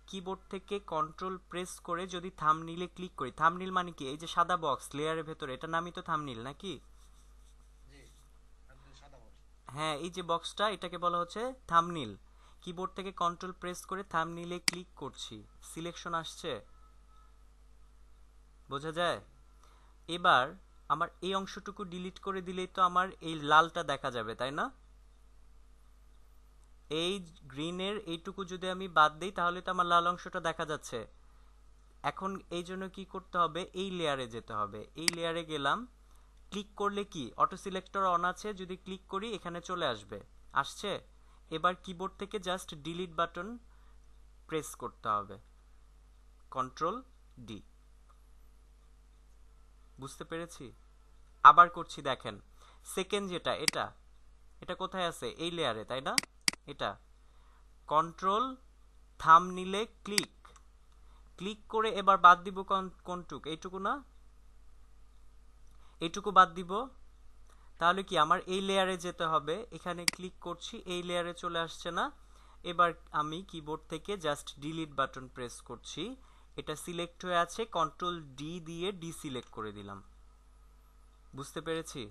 কিবোর্ড থেকে কন্ট্রোল প্রেস করে যদি থাম্বনেইলে ক্লিক করি, থাম্বনেইল মানে কি, এই যে সাদা বক্স লেয়ারের ভেতরে, এটা নামই তো থাম্বনেইল নাকি? জি সাদা বক্স। হ্যাঁ, এই যে বক্সটা এটাকে বলা হচ্ছে থাম্বনেইল। কিবোর্ড থেকে কন্ট্রোল প্রেস করে থাম্বনেইলে ক্লিক করছি, সিলেকশন আসছে, বোঝা যায়? এবার আমার এই অংশটুকু ডিলিট করে দিলেই তো আমার এই লালটা দেখা যাবে, তাই না? এই গ্রিনের এইটুকু যদি আমি বাদ দিই তাহলে তো আমার লাল অংশটা দেখা যাচ্ছে। এখন এই জন্য কি করতে হবে, এই লেয়ারে যেতে হবে। এই লেয়ারে গেলাম, ক্লিক করলে কি অটো সিলেক্টর অন আছে, যদি ক্লিক করি এখানে চলে আসবে, আসছে। এবার কিবোর্ড থেকে জাস্ট ডিলিট বাটন প্রেস করতে হবে, কন্ট্রোল ডি। বুঝতে পেরেছি? আবার করছি, দেখেন সেকেন্ড যেটা, এটা এটা কোথায় আছে, এই লেয়ারে, তাই না? এটা কন্ট্রোল থাম্বনেইলে ক্লিক, ক্লিক করে এবার বাদ দিব কোনটুক, এইটুকু না, এইটুকু বাদ দিব। তাহলে কি আমার এই লেয়ারে যেতে হবে, এখানে ক্লিক করছি, এই লেয়ারে চলে আসছে না? এবার আমি কিবোর্ড থেকে জাস্ট ডিলিট বাটন প্রেস করছি, এটা সিলেক্ট হয়ে আছে, কন্ট্রোল ডি দিয়ে ডিসিলেক্ট করে দিলাম। বুঝতে পেরেছি?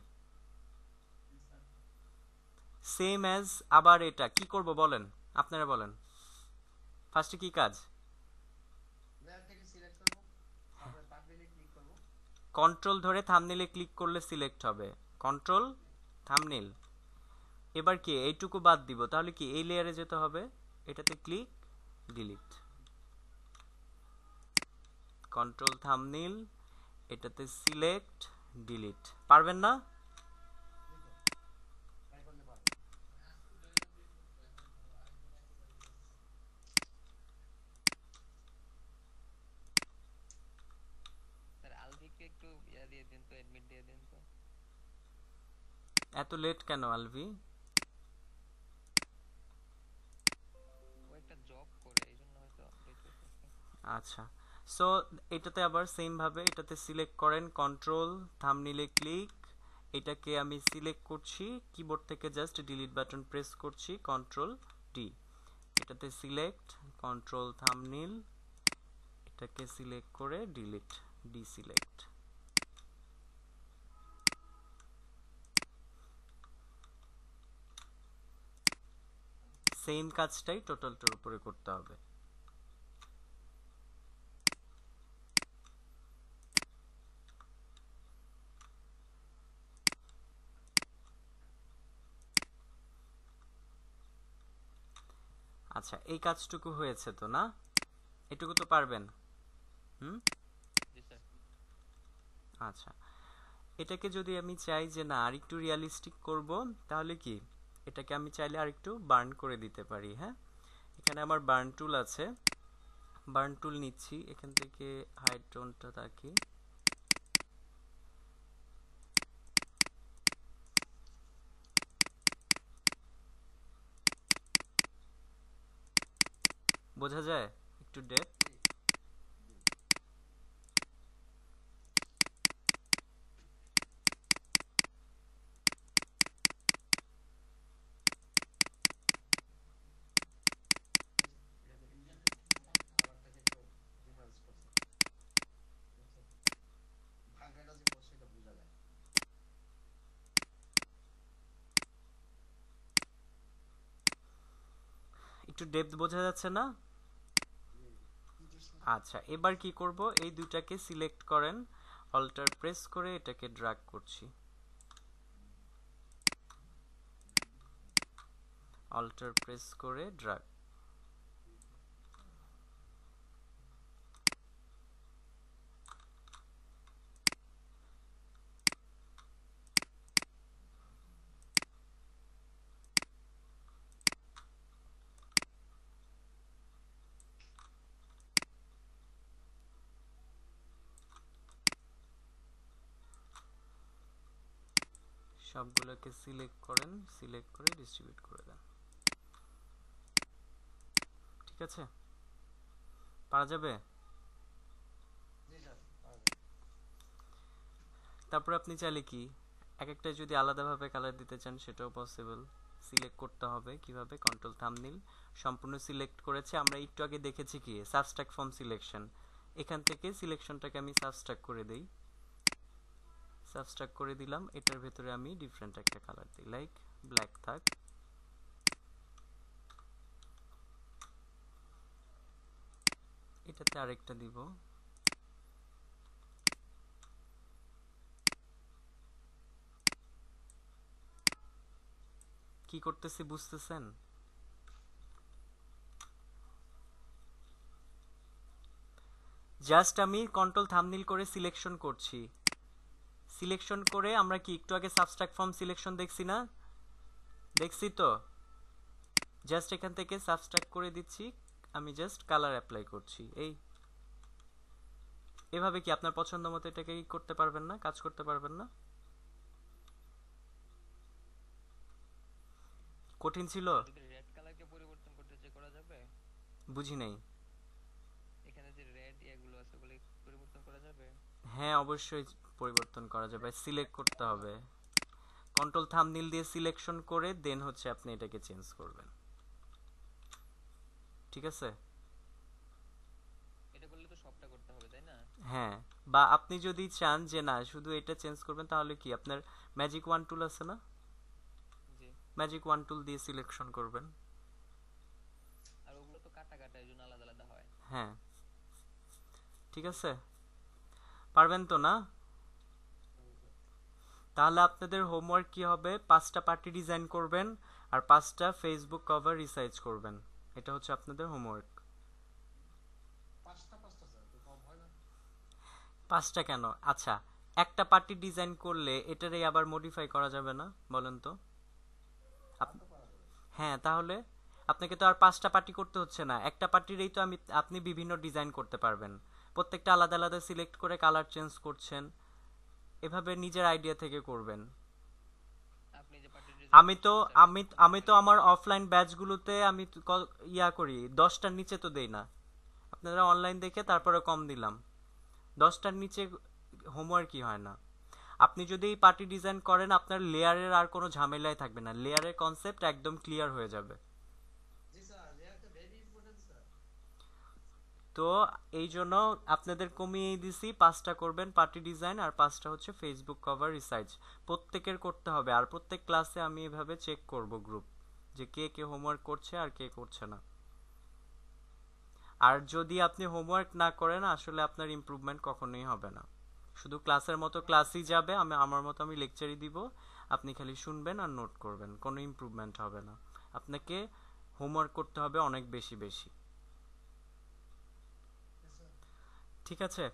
সেম অ্যাজ আবার এটা কি করব বলেন, আপনারা বলেন ফার্স্টে কি কাজ? লেয়ার থেকে সিলেক্ট করব, তারপরে থাম্বনেইলে ক্লিক করব। কন্ট্রোল ধরে থাম্বনেইলে ক্লিক করলে সিলেক্ট হবে, কন্ট্রোল থাম্বনেইল। এবার কি এইটুকু বাদ দিব, তাহলে কি এই লেয়ারে যেতে হবে, এটাতে ক্লিক, ডিলিট, কন্ট্রোল থাম্বনেইল, এটাতে সিলেক্ট, ডিলিট। পারবেন না? ট্রাই করলে পারবো। স্যার আলভিকে একটু ইয়া দিয়ে দিন তো, অ্যাডমিট দিয়ে দিন তো। এত লেট কেন আলভি? ও একটা জব করে, এই জন্য হয়তো লেট হইতেছে। আচ্ছা, সো এটাতে আবার সেম ভাবে এটাতে সিলেক্ট করেন, কন্ট্রোল থাম্বনেইলে ক্লিক, এটাকে আমি সিলেক্ট করছি, কিবোর্ড থেকে জাস্ট ডিলিট বাটন প্রেস করছি, কন্ট্রোল ডি, এটাতে সিলেক্ট, কন্ট্রোল থাম্বনেইল, এটাকে সিলেক্ট করে ডিলিট, ডিসিলেক্ট। সেম কাজটাই টোটালটার উপরে করতে হবে। আচ্ছা, এই কাজটুকু হয়েছে তো না? এটুকু তো পারবেন? হুম, জি স্যার। আচ্ছা। এটাকে যদি আমি চাই যে না আরেকটু রিয়ালিস্টিক করব, তাহলে কি এটাকে আমি চাইলে আরেকটু বার্ন করে দিতে পারি। হ্যাঁ, এখানে আমার বার্ন টুল আছে, বার্ন টুল নিচ্ছি, এখান থেকে হাইড টোনটা থাকি, বোঝা যায় একটু ডেপথ। কালারটাকে একটু ডিফারেন্স করছে, ভাঙাটা যে করছে এটা বোঝা যায়। একটু ডেপথ বোঝা যাচ্ছে না? আচ্ছা, এবার কি করব, এই দুটাকে সিলেক্ট করেন, অল্টার প্রেস করে এটাকে ড্র্যাগ করছি, অল্টার প্রেস করে ড্র্যাগ। সবগুলোকে সিলেক্ট করেন, সিলেক্ট করে ডিস্ট্রিবিউট করে দেন। ঠিক আছে, পারা যাবে? জি স্যার, পারবে। তারপর আপনি চাইলে কি এক একটা যদি আলাদাভাবে কালার দিতে চান সেটাও পসিবল। সিলেক্ট করতে হবে কিভাবে, কন্ট্রোল থাম্বনেইল, সম্পূর্ণ সিলেক্ট করেছে। আমরা একটু আগে দেখেছি কি সাবস্ট্রাক্ট ফ্রম সিলেকশন, এখান থেকে সিলেকশনটাকে আমি সাবস্ট্রাক্ট করে দেই, সাবস্ট্রাক্ট করে দিলাম, এটার ভেতরে আমি ডিফারেন্ট একটা কালার দিই, লাইক ব্ল্যাক থাক, এটাতে আরেকটা দিব। কি করতেছি বুঝতেছেন? জাস্ট আমি কন্ট্রোল থাম্বনেল করে সিলেকশন করছি। সিলেকশন করে আমরা কি একটু আগে সাবস্ট্রাক্ট ফর্ম সিলেকশন দেখছি না? দেখছি তো। জাস্ট এখান থেকে সাবস্ট্রাক্ট করে দিচ্ছি, আমি জাস্ট কালার অ্যাপ্লাই করছি। এভাবে কি আপনার পছন্দ মতো এটাকে করতে পারবেন না, কাজ করতে পারবেন না? কঠিন ছিল? যদি রেড কালারকে পরিবর্তন করতে চাই করা যাবে? বুঝি নাই। এখানে যে রেড এগুলো আছে ওগুলো পরিবর্তন করা যাবে? হ্যাঁ অবশ্যই পরিবর্তন করা যাবে, সিলেক্ট করতে হবে। কন্ট্রোল থাম্বনেল দিয়ে সিলেকশন করে দেন হচ্ছে আপনি এটাকে চেঞ্জ করবেন, ঠিক আছে? এটা করলে তো সবটা করতে হবে তাই না? হ্যাঁ, বা আপনি যদি চান যে না শুধু এটা চেঞ্জ করবেন, তাহলে কি আপনার ম্যাজিক ওয়ান টুল আছে না? জি। ম্যাজিক ওয়ান টুল দিয়ে সিলেকশন করবেন। আর ওগুলো তো কাটা কাটা এর জন্য আলাদা আলাদা হয়। হ্যাঁ ঠিক আছে, পারবেন তো না? তাহলে আপনাদের হোমওয়ার্ক কি হবে, 5টা পার্টি ডিজাইন করবেন আর 5টা ফেসবুক কভার রিসার্চ করবেন। এটা হচ্ছে আপনাদের হোমওয়ার্ক। পাঁচটা পাঁচটা স্যার, তো কম হয় না? 5টা কেন? আচ্ছা, একটা পার্টি ডিজাইন করলে এটারই আবার মডিফাই করা যাবে না বলেন তো? তা তো করা যাবে। হ্যাঁ, তাহলে আপনাকে তো আর 5টা পার্টি করতে হচ্ছে না, একটা পার্টিরই তো আপনি বিভিন্ন ডিজাইন করতে পারবেন। প্রত্যেকটা আলাদা আলাদা সিলেক্ট করে কালার চেঞ্জ করছেন, এভাবে নিজের আইডিয়া থেকে করবেন। আপনি যে পার্টি আমি তো আমি তো আমার অফলাইন ব্যাচগুলোতে আমি তো ইয়া করি, 10টার নিচে তো দেই না। আপনারা অনলাইন দেখে তারপরে কম দিলাম, 10টার নিচে হোমওয়ার্কই হয় না। আপনি যদি এই পার্টি ডিজাইন করেন আপনার লেয়ারের আর কোনো ঝামেলাই থাকবে না, লেয়ারের কনসেপ্ট একদম ক্লিয়ার হয়ে যাবে। জি স্যার, লেয়ারটা ভেরি ইম্পর্টেন্ট স্যার। তো এই জন্য আপনাদের কমিয়ে দিছি, 5টা করবেন পার্টি ডিজাইন আর 5টা হচ্ছে ফেসবুক কভার রিসার্চ। প্রত্যেকের করতে হবে, আর প্রত্যেক ক্লাসে আমি এভাবে চেক করব গ্রুপ যে কে কে হোমওয়ার্ক করছে আর কে করছে না। আর যদি আপনি হোমওয়ার্ক না করেন আসলে আপনার ইমপ্রুভমেন্ট কখনোই হবে না। শুধু ক্লাসের মতো ক্লাসই যাবে, আমার মতো আমি লেকচারই দিব, আপনি খালি শুনবেন আর নোট করবেন, কোনো ইমপ্রুভমেন্ট হবে না। আপনাকে হোমওয়ার্ক করতে হবে অনেক বেশি বেশি, ঠিক আছে?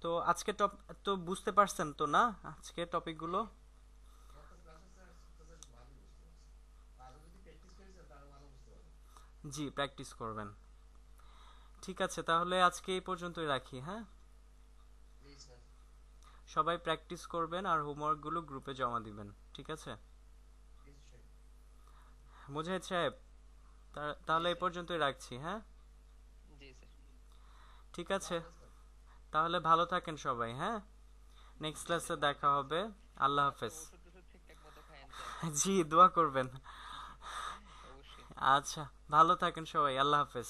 তো আজকে তো বুঝতে পারছেন তো না আজকে টপিকগুলো? গত ক্লাসে স্যার তো বেশ ভালোই বুঝতে পারছি। আরো যদি প্র্যাকটিস করি স্যার তাহলে ভালো বুঝতে পারবো। জি, প্র্যাকটিস করবেন। ঠিক আছে, তাহলে আজকে এই পর্যন্তই রাখি। হ্যাঁ, জি স্যার। সবাই প্র্যাকটিস করবেন আর হোমওয়ার্কগুলো গ্রুপে জমা দিবেন, ঠিক আছে? নিশ্চয়ই। মুজাহিদ সাহেব, তাহলে এই পর্যন্তই রাখছি। হ্যাঁ, জি স্যার। ঠিক আছে, তাহলে ভালো থাকেন সবাই। হ্যাঁ, নেক্সট ক্লাসে দেখা হবে। আল্লাহ হাফেজ। ওষুধ টষুধ ঠিকঠাক মতো খায়েন স্যার। জি, দোয়া করবেন। অবশ্যই। আচ্ছা, ভালো থাকেন সবাই, আল্লাহ হাফেজ।